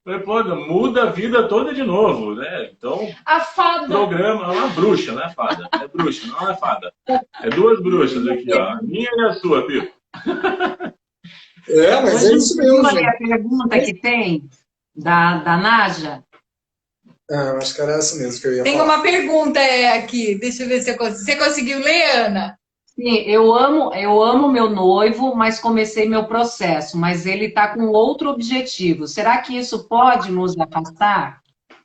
[SPEAKER 3] Falei, pô, muda a vida toda de novo, né? Então,
[SPEAKER 6] A fada.
[SPEAKER 3] programa, é uma bruxa, não é fada. É bruxa, não é fada. É duas bruxas aqui, ó. A minha e a sua, Pico.
[SPEAKER 5] É, mas é isso
[SPEAKER 4] Você viu
[SPEAKER 5] mesmo,
[SPEAKER 4] ali
[SPEAKER 5] gente.
[SPEAKER 4] a pergunta que tem da Nádia?
[SPEAKER 5] É, eu acho que era essa mesmo que eu ia
[SPEAKER 6] Tem
[SPEAKER 5] falar.
[SPEAKER 6] uma pergunta aqui, deixa eu ver se você conseguiu ler, Ana.
[SPEAKER 4] Sim, eu amo meu noivo, mas comecei meu processo, mas ele está com outro objetivo. Será que isso pode nos afastar?
[SPEAKER 6] O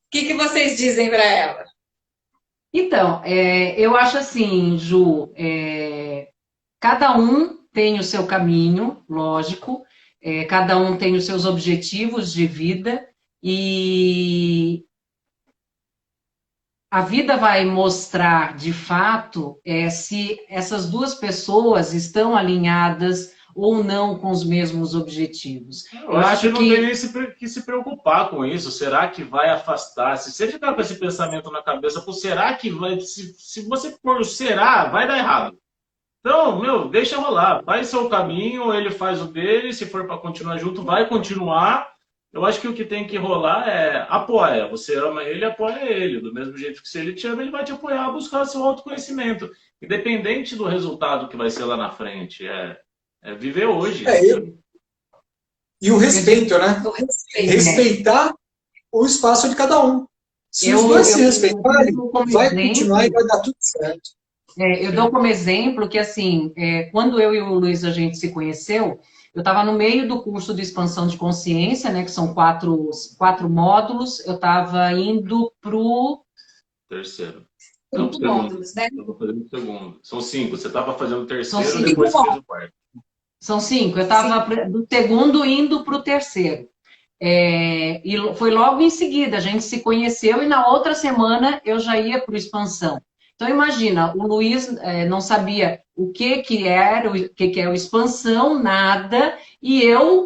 [SPEAKER 6] que vocês dizem para ela?
[SPEAKER 4] Então, eu acho assim, Ju, cada um tem o seu caminho, lógico, cada um tem os seus objetivos de vida e a vida vai mostrar, de fato, se essas duas pessoas estão alinhadas ou não com os mesmos objetivos.
[SPEAKER 3] Eu acho que não tem nem que se preocupar com isso. Será que vai afastar? Se você ficar com esse pensamento na cabeça, pô, será que vai. Se você for será, vai dar errado. Então, meu, deixa rolar. Faz seu caminho, ele faz o dele. Se for para continuar junto, vai continuar. Eu acho que o que tem que rolar é apoia. Você ama ele, apoia ele. Do mesmo jeito que se ele te ama, ele vai te apoiar a buscar seu autoconhecimento. Independente do resultado que vai ser lá na frente. É viver hoje.
[SPEAKER 5] E o respeito, né?
[SPEAKER 6] O respeito.
[SPEAKER 5] Respeitar o espaço de cada um. Se os dois se respeitarem, vai continuar e vai dar tudo certo.
[SPEAKER 4] Eu dou como exemplo que, assim, quando eu e o Luiz a gente se conheceu, eu estava no meio do curso de expansão de consciência, né, que são quatro módulos, eu estava indo para o...
[SPEAKER 3] Terceiro.
[SPEAKER 6] Não, módulos, né?
[SPEAKER 3] Eu vou fazer o segundo. São 5. Você estava fazendo o terceiro,
[SPEAKER 4] São 5.
[SPEAKER 3] depois fez o quarto.
[SPEAKER 4] São 5. Eu estava do segundo indo para o terceiro. E foi logo em seguida, a gente se conheceu e na outra semana eu já ia para o expansão. Então, imagina, o Luiz não sabia o que era o expansão, nada, e eu,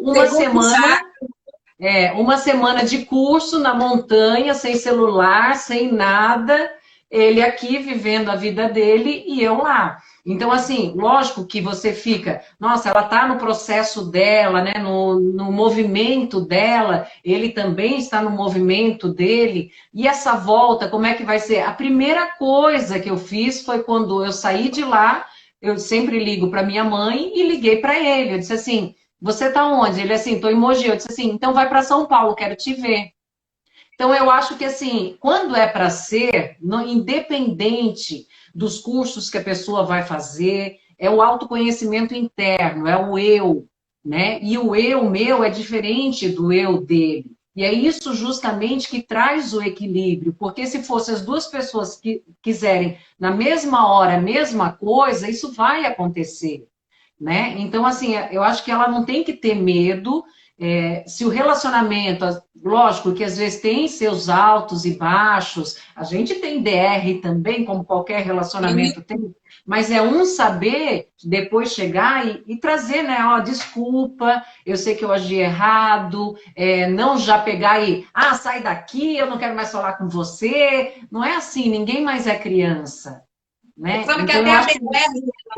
[SPEAKER 4] uma semana de curso na montanha, sem celular, sem nada, ele aqui vivendo a vida dele e eu lá. Então, assim, lógico que você fica, nossa, ela está no processo dela, né, no movimento dela, ele também está no movimento dele, e essa volta, como é que vai ser? A primeira coisa que eu fiz foi quando eu saí de lá, eu sempre ligo para minha mãe e liguei para ele, eu disse assim, você está onde? Ele assim, estou em Mogi, eu disse assim, então vai para São Paulo, quero te ver. Então, eu acho que, assim, quando é para ser, independente dos cursos que a pessoa vai fazer, é o autoconhecimento interno, é o eu, né? E o eu meu é diferente do eu dele. E é isso justamente que traz o equilíbrio, porque se fossem as duas pessoas que quiserem na mesma hora a mesma coisa, isso vai acontecer, né? Então, assim, eu acho que ela não tem que ter medo. Se o relacionamento, lógico que às vezes tem seus altos e baixos, a gente tem DR também, como qualquer relacionamento tem, mas é um saber depois chegar e trazer, né, ó, desculpa, eu sei que eu agi errado, não já pegar e, sai daqui, eu não quero mais falar com você, não é assim, ninguém mais é criança. Né?
[SPEAKER 6] Sabe que até a BR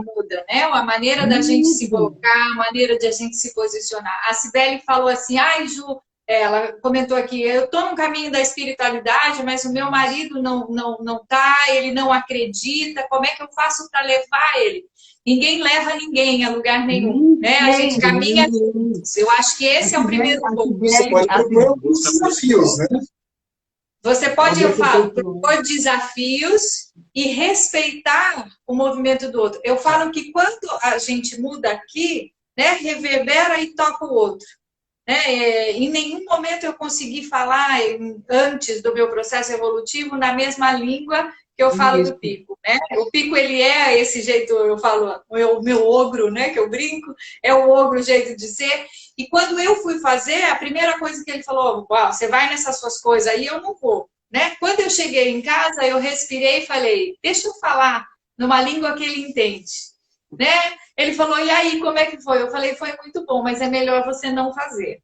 [SPEAKER 6] muda, né? A maneira da gente se colocar, a maneira de a gente se posicionar. A Cibele falou assim, Ju, Ela comentou aqui, eu estou no caminho da espiritualidade, mas o meu marido não tá, ele não acredita, como é que eu faço para levar ele? Ninguém leva ninguém a lugar nenhum, né? A gente caminha juntos. Eu acho que esse é o primeiro ponto.
[SPEAKER 5] Você pode procurar alguns desafios, né?
[SPEAKER 6] Você pode, eu falo, propor desafios e respeitar o movimento do outro. Eu falo que quando a gente muda aqui, né, reverbera e toca o outro. Né? Em nenhum momento eu consegui falar, antes do meu processo evolutivo, na mesma língua que eu falo do Pico. Né? O Pico, ele é esse jeito, eu falo, o meu ogro, né, que eu brinco, é o ogro, o jeito de ser. E quando eu fui fazer, a primeira coisa que ele falou, uau, você vai nessas suas coisas aí, eu não vou. Né? Quando eu cheguei em casa, eu respirei e falei, deixa eu falar numa língua que ele entende. Né? Ele falou, e aí, como é que foi? Eu falei, foi muito bom, mas é melhor você não fazer.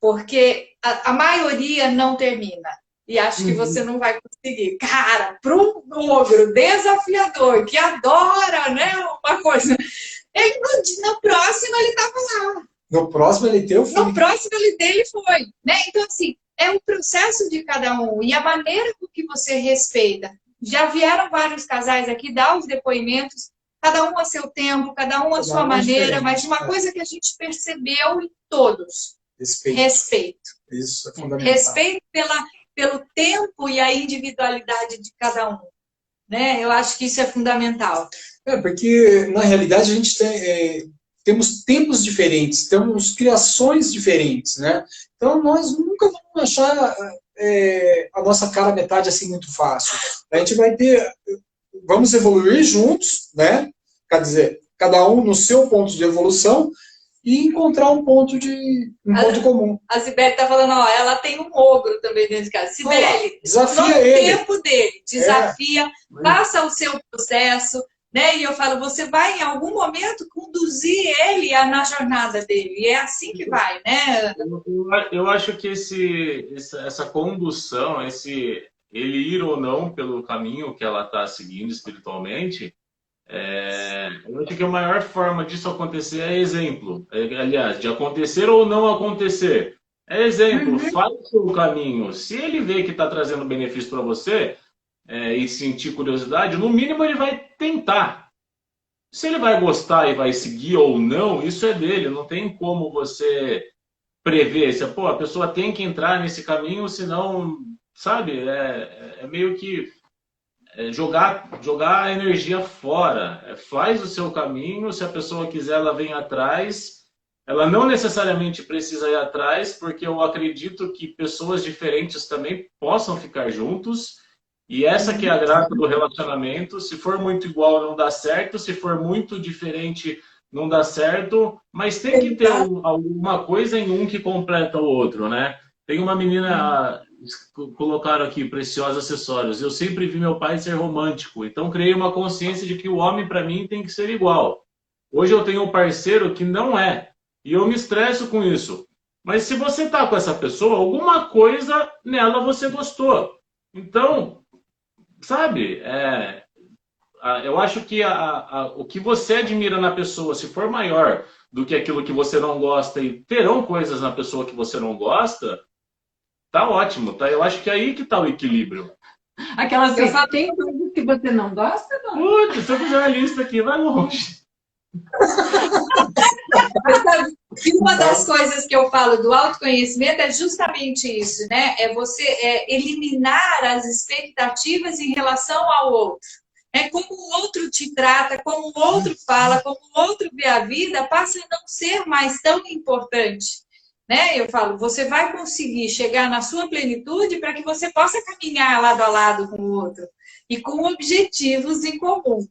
[SPEAKER 6] Porque a maioria não termina. E acho que você não vai conseguir. Cara, para um ogro desafiador, que adora, né, uma coisa, ele no próximo ele estava lá.
[SPEAKER 5] No próximo ele teve.
[SPEAKER 6] No próximo ele foi. Né? Então, assim, é o processo de cada um e a maneira com que você respeita. Já vieram vários casais aqui dar os depoimentos, cada um a seu tempo, cada um a sua maneira, mas uma coisa que a gente percebeu em todos, respeito.
[SPEAKER 5] Isso é fundamental.
[SPEAKER 6] Respeito pelo tempo e a individualidade de cada um. Né? Eu acho que isso é fundamental.
[SPEAKER 5] Porque, na realidade, a gente temos tempos diferentes, temos criações diferentes, né? Então, nós nunca vamos achar a nossa cara metade assim muito fácil. A gente vai vamos evoluir juntos, né? Quer dizer, cada um no seu ponto de evolução e encontrar um ponto comum.
[SPEAKER 6] A Sibeli está falando, ó, ela tem um ogro também dentro de casa. Sibeli,
[SPEAKER 5] desafia ele.
[SPEAKER 6] No tempo dele, desafia, faça o seu processo. Né? E eu falo, você vai em algum momento conduzir ele na jornada dele. E é assim que vai, né?
[SPEAKER 3] Eu acho que essa condução, ele ir ou não pelo caminho que ela está seguindo espiritualmente, eu acho que a maior forma disso acontecer é exemplo. Aliás, de acontecer ou não acontecer. É exemplo, faz o seu caminho. Se ele vê que está trazendo benefício para você, e sentir curiosidade, no mínimo ele vai tentar. Se ele vai gostar e vai seguir ou não, isso é dele. Não tem como você prever. A pessoa tem que entrar nesse caminho, senão, sabe, é meio que jogar a energia fora. Faz o seu caminho, se a pessoa quiser, ela vem atrás. Ela não necessariamente precisa ir atrás, porque eu acredito que pessoas diferentes também possam ficar juntos. E essa que é a graça do relacionamento. Se for muito igual, não dá certo. Se for muito diferente, não dá certo. Mas tem que ter alguma coisa em um que completa o outro, né? Tem uma menina, colocaram aqui, Preciosos Acessórios. Eu sempre vi meu pai ser romântico. Então, criei uma consciência de que o homem, para mim, tem que ser igual. Hoje eu tenho um parceiro que não é. E eu me estresso com isso. Mas se você tá com essa pessoa, alguma coisa nela você gostou. Então... Sabe, eu acho que o que você admira na pessoa, se for maior do que aquilo que você não gosta, e terão coisas na pessoa que você não gosta, tá ótimo, tá? Eu acho que é aí que tá o equilíbrio.
[SPEAKER 4] Aquelas que tem coisas que você não gosta, não?
[SPEAKER 3] Putz, se eu fizer a lista aqui, vai longe.
[SPEAKER 6] E uma das coisas que eu falo do autoconhecimento é justamente isso, né? É você eliminar as expectativas em relação ao outro. Como o outro te trata, como o outro fala, como o outro vê a vida, passa a não ser mais tão importante. Né? Eu falo, você vai conseguir chegar na sua plenitude para que você possa caminhar lado a lado com o outro e com objetivos em comum.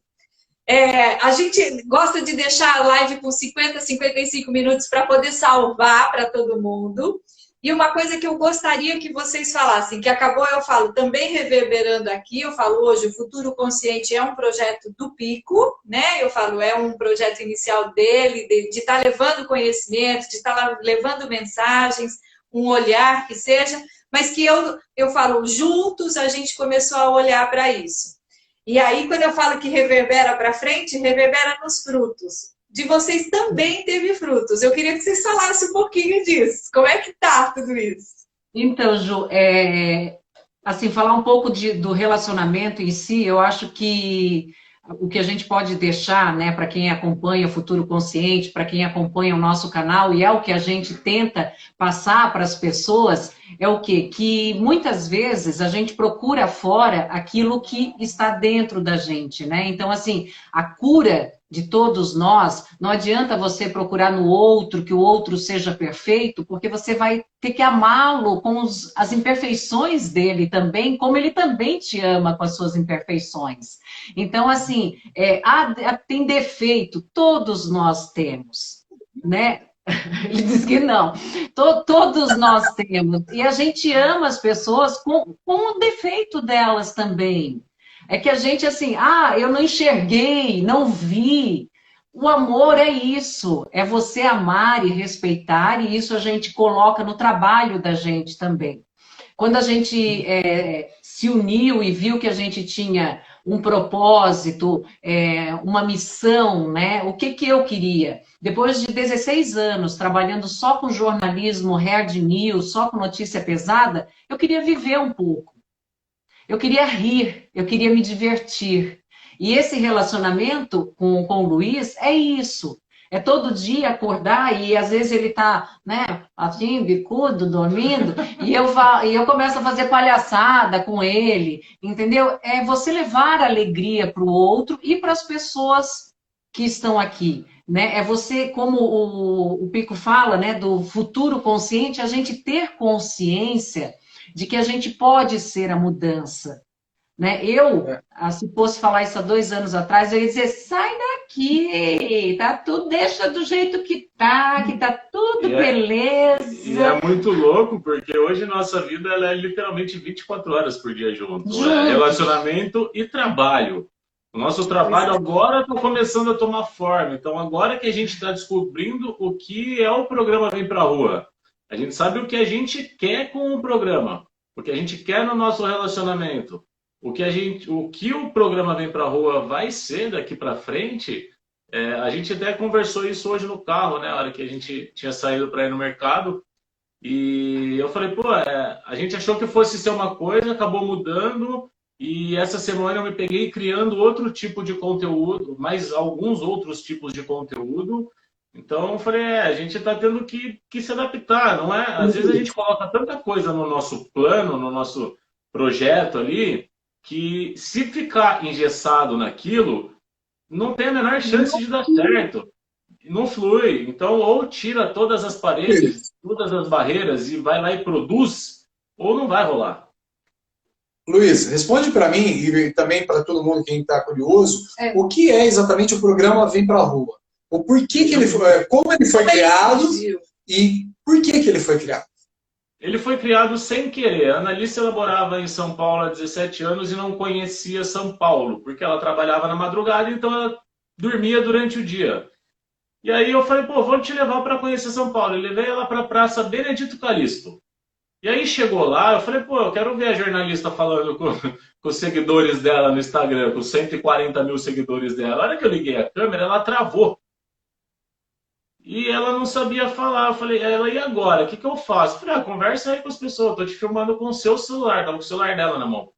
[SPEAKER 6] A gente gosta de deixar a live com 50, 55 minutos para poder salvar para todo mundo. E uma coisa que eu gostaria que vocês falassem, que acabou, eu falo, também reverberando aqui, eu falo hoje, o Futuro Consciente é um projeto do Pico, né? Eu falo, é um projeto inicial dele, de estar levando conhecimento, de estar levando mensagens, um olhar que seja, mas que eu falo, juntos a gente começou a olhar para isso. E aí, quando eu falo que reverbera para frente, reverbera nos frutos. de vocês também teve frutos. Eu queria que vocês falassem um pouquinho disso. Como é que tá tudo isso?
[SPEAKER 4] Então, Ju, assim, falar um pouco do relacionamento em si, eu acho que o que a gente pode deixar, né, para quem acompanha o Futuro Consciente, para quem acompanha o nosso canal, e é o que a gente tenta passar para as pessoas, é o quê? Que muitas vezes a gente procura fora aquilo que está dentro da gente, né? Então, assim, a cura de todos nós, não adianta você procurar no outro, que o outro seja perfeito, porque você vai ter que amá-lo com as imperfeições dele também, como ele também te ama com as suas imperfeições. Então, assim, tem defeito, todos nós temos, né? Ele diz que não. Todos nós temos. E a gente ama as pessoas com o defeito delas também. É que a gente, assim, eu não enxerguei, não vi. O amor é isso, é você amar e respeitar, e isso a gente coloca no trabalho da gente também. Quando a gente se uniu e viu que a gente tinha um propósito, uma missão, né? O que eu queria? Depois de 16 anos trabalhando só com jornalismo, hard news, só com notícia pesada, eu queria viver um pouco. Eu queria rir, eu queria me divertir. E esse relacionamento com o Luiz é isso. É todo dia acordar e às vezes ele tá, né, assim, bicudo, dormindo, e eu começo a fazer palhaçada com ele, entendeu? É você levar alegria para o outro e para as pessoas que estão aqui, né? É você, como o Pico fala, né, do futuro consciente, a gente ter consciência de que a gente pode ser a mudança, né? Se fosse falar isso há 2 anos atrás, eu ia dizer, sai daqui, tá tudo, deixa do jeito que tá tudo beleza.
[SPEAKER 3] E é muito louco, porque hoje nossa vida ela é literalmente 24 horas por dia junto. Relacionamento e trabalho. O nosso trabalho agora está começando a tomar forma. Então, agora que a gente está descobrindo o que é o programa Vem Pra Rua. A gente sabe o que a gente quer com o programa, o que a gente quer no nosso relacionamento, o que o programa Vem Pra Rua vai ser daqui para frente. A gente até conversou isso hoje no carro, né? Na hora que a gente tinha saído para ir no mercado. E eu falei, a gente achou que fosse ser uma coisa, acabou mudando. E essa semana eu me peguei criando outro tipo de conteúdo, mais alguns outros tipos de conteúdo. Então eu falei, a gente está tendo que se adaptar, não é? Às vezes a gente coloca tanta coisa no nosso plano, no nosso projeto ali, que se ficar engessado naquilo, não tem a menor chance de dar certo. Não flui. Então, ou tira todas as paredes, todas as barreiras e vai lá e produz, ou não vai rolar.
[SPEAKER 5] Luiz, responde para mim e também para todo mundo que está curioso, o que é exatamente o programa Vem Pra Rua? O porquê que ele foi, como ele foi criado e por que ele foi criado?
[SPEAKER 3] Ele foi criado sem querer. A Annalise morava em São Paulo há 17 anos e não conhecia São Paulo, porque ela trabalhava na madrugada, então ela dormia durante o dia. E aí eu falei, vou te levar para conhecer São Paulo. Eu levei ela para a Praça Benedito Calixto. E aí chegou lá, eu falei, eu quero ver a jornalista falando com os seguidores dela no Instagram, com 140 mil seguidores dela. A hora que eu liguei a câmera, ela travou. E ela não sabia falar. Eu falei, e agora? O que eu faço? Eu falei, conversa aí com as pessoas, eu tô te filmando com o seu celular, tava com o celular dela na mão.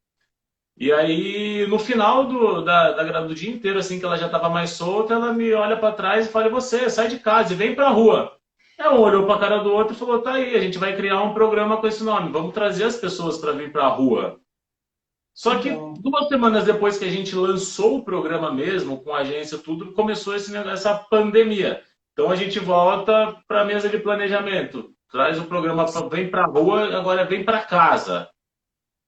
[SPEAKER 3] E aí, no final do dia inteiro, assim, que ela já tava mais solta, ela me olha para trás e fala, você, sai de casa e vem pra rua. Um olhou para a cara do outro e falou, tá aí, a gente vai criar um programa com esse nome, vamos trazer as pessoas para vir para a rua. Só que 2 semanas depois que a gente lançou o programa mesmo, com a agência, tudo, começou essa pandemia. Então a gente volta para a mesa de planejamento, traz o programa, vem para a rua, agora vem para casa.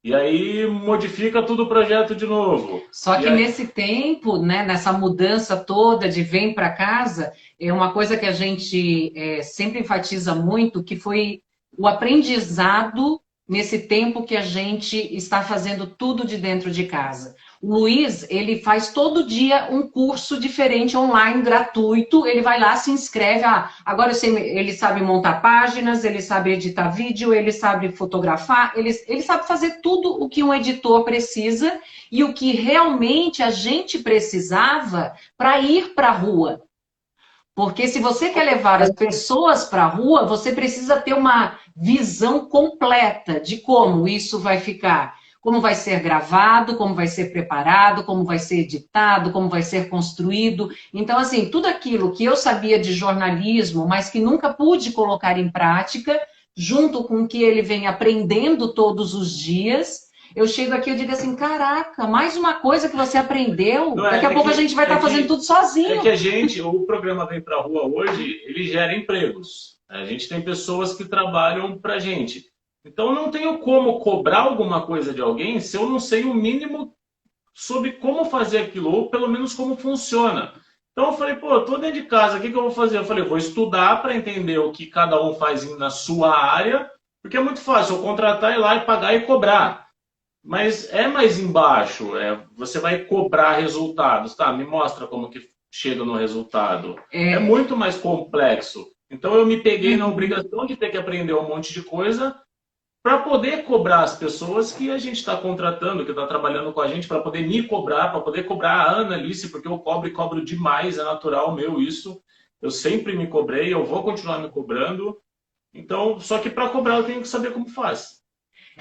[SPEAKER 3] E aí modifica tudo o projeto de novo.
[SPEAKER 4] Só que nesse tempo, né, nessa mudança toda de vem para casa, é uma coisa que a gente sempre enfatiza muito, que foi o aprendizado nesse tempo que a gente está fazendo tudo de dentro de casa. O Luiz, ele faz todo dia um curso diferente online, gratuito, ele vai lá, se inscreve, agora ele sabe montar páginas, ele sabe editar vídeo, ele sabe fotografar, ele sabe fazer tudo o que um editor precisa e o que realmente a gente precisava para ir para a rua. Porque se você quer levar as pessoas para a rua, você precisa ter uma visão completa de como isso vai ficar, como vai ser gravado, como vai ser preparado, como vai ser editado, como vai ser construído. Então, assim, tudo aquilo que eu sabia de jornalismo, mas que nunca pude colocar em prática, junto com o que ele vem aprendendo todos os dias, eu chego aqui e digo assim, caraca, mais uma coisa que você aprendeu. Daqui a pouco a gente vai estar fazendo tudo sozinho.
[SPEAKER 3] É que o programa Vem Pra Rua hoje, ele gera empregos. A gente tem pessoas que trabalham pra gente. Então eu não tenho como cobrar alguma coisa de alguém se eu não sei o mínimo sobre como fazer aquilo, ou pelo menos como funciona. Então eu falei, pô, eu tô dentro de casa, o que eu vou fazer? Eu falei, eu vou estudar para entender o que cada um faz na sua área, porque é muito fácil eu contratar, ir lá e pagar e cobrar. Mas é mais embaixo, você vai cobrar resultados, tá? Me mostra como que chega no resultado. É muito mais complexo. Então eu me peguei na obrigação de ter que aprender um monte de coisa para poder cobrar as pessoas que a gente está contratando, que está trabalhando com a gente, para poder me cobrar, para poder cobrar a Ana Alice, porque eu cobro e cobro demais, é natural meu isso. Eu sempre me cobrei, eu vou continuar me cobrando. Então, só que para cobrar eu tenho que saber como faz.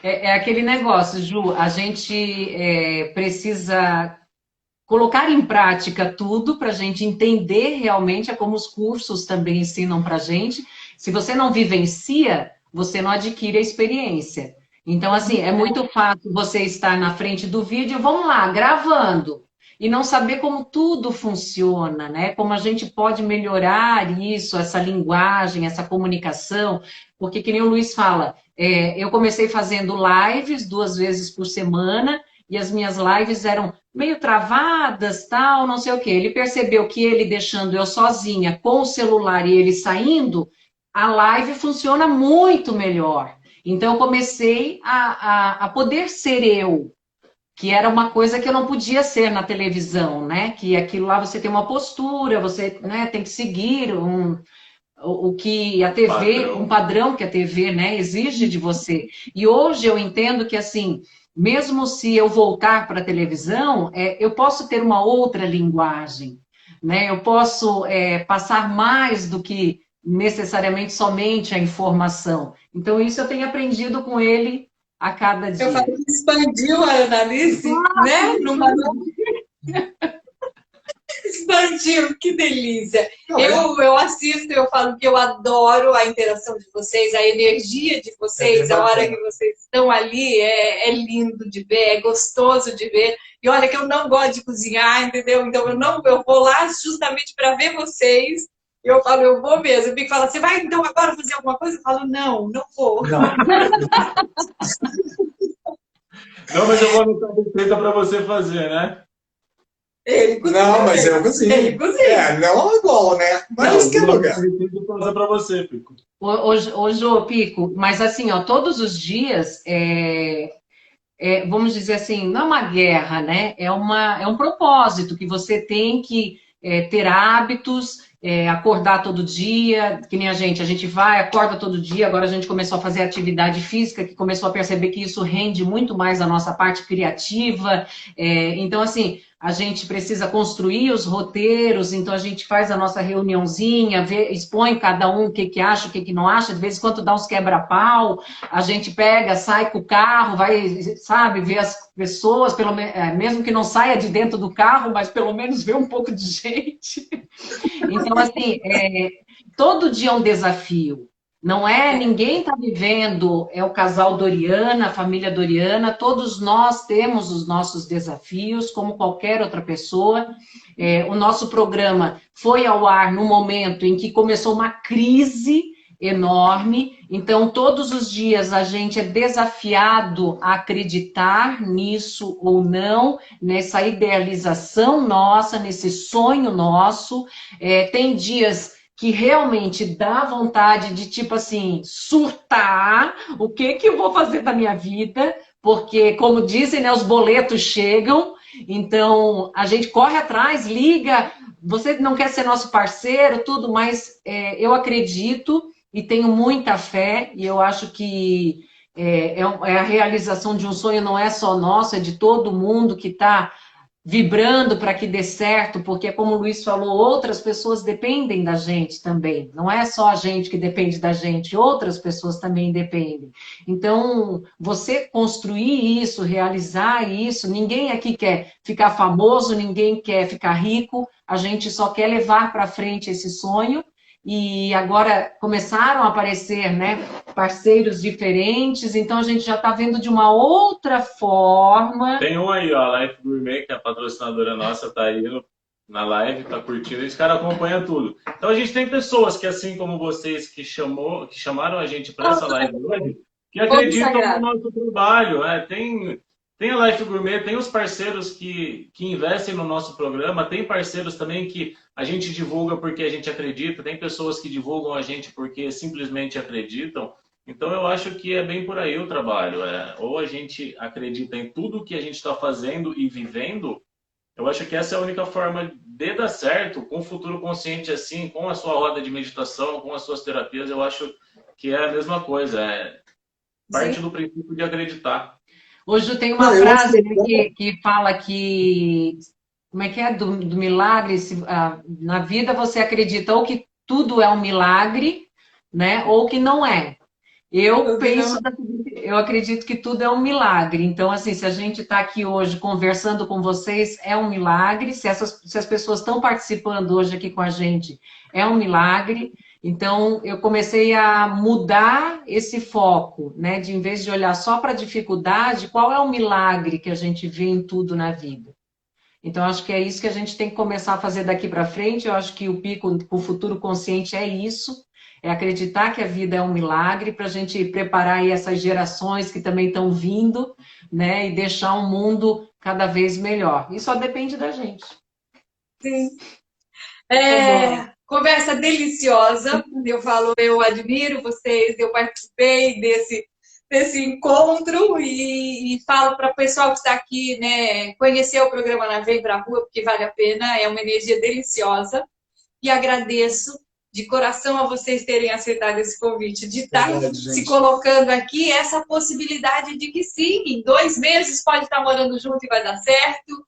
[SPEAKER 4] É aquele negócio, Ju, a gente precisa colocar em prática tudo para a gente entender realmente, é como os cursos também ensinam para a gente. Se você não vivencia, você não adquire a experiência. Então, assim, é muito fácil você estar na frente do vídeo, vamos lá, gravando, e não saber como tudo funciona, né? Como a gente pode melhorar isso, essa linguagem, essa comunicação, porque, que nem o Luiz fala, eu comecei fazendo lives 2 vezes por semana, e as minhas lives eram meio travadas, tal, não sei o quê. Ele percebeu que ele deixando eu sozinha com o celular e ele saindo, a live funciona muito melhor. Então, eu comecei a poder ser eu, que era uma coisa que eu não podia ser na televisão, né? Que aquilo lá você tem uma postura, você, né, tem que seguir o que a TV, um padrão que a TV, né, exige de você. E hoje eu entendo que, assim, mesmo se eu voltar para a televisão, eu posso ter uma outra linguagem, né? Eu posso passar mais do que necessariamente somente a informação. Então, isso eu tenho aprendido com ele a cada dia.
[SPEAKER 6] Eu falo que expandiu a Ana Alice, né? Expandiu, que delícia. Eu assisto, eu falo que eu adoro a interação de vocês, a energia de vocês, a hora que vocês estão ali, é lindo de ver, é gostoso de ver. E olha que eu não gosto de cozinhar, entendeu? Então eu vou lá justamente para ver vocês. Eu falo, eu vou mesmo. Eu fico falando, você vai então agora fazer alguma coisa? Eu falo, não vou.
[SPEAKER 3] Não, mas eu vou anotar a receita para você fazer, né?
[SPEAKER 6] Ele cozinha.
[SPEAKER 5] Não, mas eu cozinho.
[SPEAKER 6] Ele cozinha.
[SPEAKER 5] Não igual, né? Mas que lugar.
[SPEAKER 3] Eu vou para você, Pico.
[SPEAKER 4] Hoje, Pico, mas assim, ó, todos os dias, vamos dizer assim, não é uma guerra, né? É um propósito que você tem que ter hábitos, acordar todo dia, que nem a gente vai, acorda todo dia, agora a gente começou a fazer atividade física, que começou a perceber que isso rende muito mais a nossa parte criativa, então assim, a gente precisa construir os roteiros, então a gente faz a nossa reuniãozinha, expõe cada um o que acha, o que não acha, de vez em quando dá uns quebra-pau, a gente pega, sai com o carro, vai, sabe, ver as pessoas, mesmo que não saia de dentro do carro, mas pelo menos ver um pouco de gente. Então, assim, todo dia é um desafio. Não ninguém está vivendo, é o casal Doriana, a família Doriana, todos nós temos os nossos desafios, como qualquer outra pessoa. O nosso programa foi ao ar no momento em que começou uma crise enorme, então todos os dias a gente é desafiado a acreditar nisso ou não, nessa idealização nossa, nesse sonho nosso. Tem dias que realmente dá vontade de, tipo assim, surtar, o que eu vou fazer da minha vida, porque, como dizem, né, os boletos chegam, então a gente corre atrás, liga, você não quer ser nosso parceiro, tudo, mas eu acredito e tenho muita fé, e eu acho que a realização de um sonho não é só nosso, é de todo mundo que está vibrando para que dê certo, porque, como o Luiz falou, outras pessoas dependem da gente também. Não é só a gente que depende da gente, outras pessoas também dependem. Então, você construir isso, realizar isso, ninguém aqui quer ficar famoso, ninguém quer ficar rico, a gente só quer levar para frente esse sonho. E agora começaram a aparecer, né, parceiros diferentes, então a gente já está vendo de uma outra forma.
[SPEAKER 3] Tem um aí, ó, a Life Gourmet, que é a patrocinadora nossa, tá aí na live, tá curtindo, esse cara acompanha tudo. Então a gente tem pessoas que, assim como vocês, que chamaram a gente para essa live hoje, que acreditam no nosso trabalho. Tem a Life Gourmet, tem os parceiros que investem no nosso programa, tem parceiros também que a gente divulga porque a gente acredita, tem pessoas que divulgam a gente porque simplesmente acreditam. Então eu acho que é bem por aí o trabalho. Ou a gente acredita em tudo que a gente está fazendo e vivendo. Eu acho que essa é a única forma de dar certo, com o futuro consciente assim, com a sua roda de meditação, com as suas terapias. Eu acho que é a mesma coisa. Parte do princípio de acreditar.
[SPEAKER 4] Hoje tem uma frase, né, que fala que, como é que é, do milagre, na vida você acredita ou que tudo é um milagre, né, ou que não é. Eu acredito que tudo é um milagre. Então, assim, se a gente está aqui hoje conversando com vocês, é um milagre. Se as pessoas estão participando hoje aqui com a gente, é um milagre. Então, eu comecei a mudar esse foco, né? De, em vez de olhar só para a dificuldade, qual é o milagre que a gente vê em tudo na vida? Então, acho que é isso que a gente tem que começar a fazer daqui para frente. Eu acho que o Pico, o futuro consciente é isso, é acreditar que a vida é um milagre para a gente preparar aí essas gerações que também estão vindo, né? E deixar um mundo cada vez melhor. E só depende da gente.
[SPEAKER 6] Sim. Conversa deliciosa. Eu admiro vocês, eu participei desse encontro e falo para o pessoal que está aqui, né, conhecer o programa na Vem Pra Rua, porque vale a pena, é uma energia deliciosa. E agradeço de coração a vocês terem aceitado esse convite, de estar se colocando aqui, essa possibilidade de que sim, em 2 meses pode estar morando junto e vai dar certo.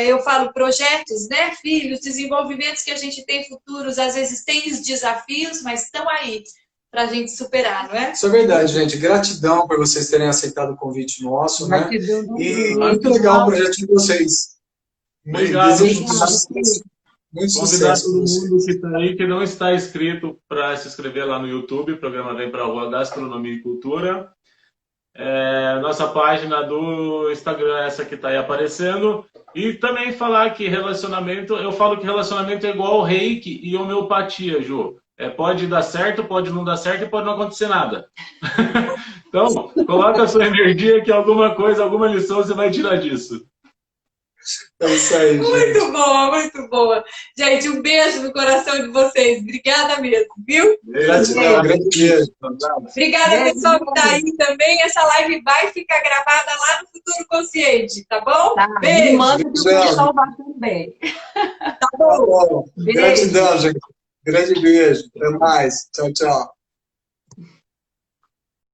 [SPEAKER 6] Eu falo projetos, né, filhos, desenvolvimentos que a gente tem futuros, às vezes tem os desafios, mas estão aí para a gente superar, não é?
[SPEAKER 5] Isso é verdade, gente. Gratidão por vocês terem aceitado o convite nosso, né? E muito legal o projeto de vocês.
[SPEAKER 3] Obrigado.
[SPEAKER 5] Muito
[SPEAKER 3] Convidar
[SPEAKER 5] sucesso.
[SPEAKER 3] todo mundo que está aí, que não está inscrito, para se inscrever lá no YouTube, o programa Vem Pra Rua Gastronomia e Cultura. Nossa página do Instagram é essa que está aí aparecendo. E também falar que relacionamento, eu falo que relacionamento é igual ao reiki e homeopatia, Ju. Pode dar certo, pode não dar certo e pode não acontecer nada. Então, coloca a sua energia que alguma coisa, alguma lição você vai tirar disso.
[SPEAKER 5] É isso aí, gente.
[SPEAKER 6] Muito boa, muito boa. Gente, um beijo no coração de vocês. Obrigada mesmo, viu?
[SPEAKER 5] Gratidão, grande beijo.
[SPEAKER 6] Obrigada, pessoal que está aí também. Essa live vai ficar gravada lá no Futuro Consciente, tá bom?
[SPEAKER 4] Tá,
[SPEAKER 6] beijo.
[SPEAKER 4] Manda que o pessoal vai também.
[SPEAKER 6] Tá bom.
[SPEAKER 5] Gratidão, gente. Grande beijo. Até mais. Tchau, tchau.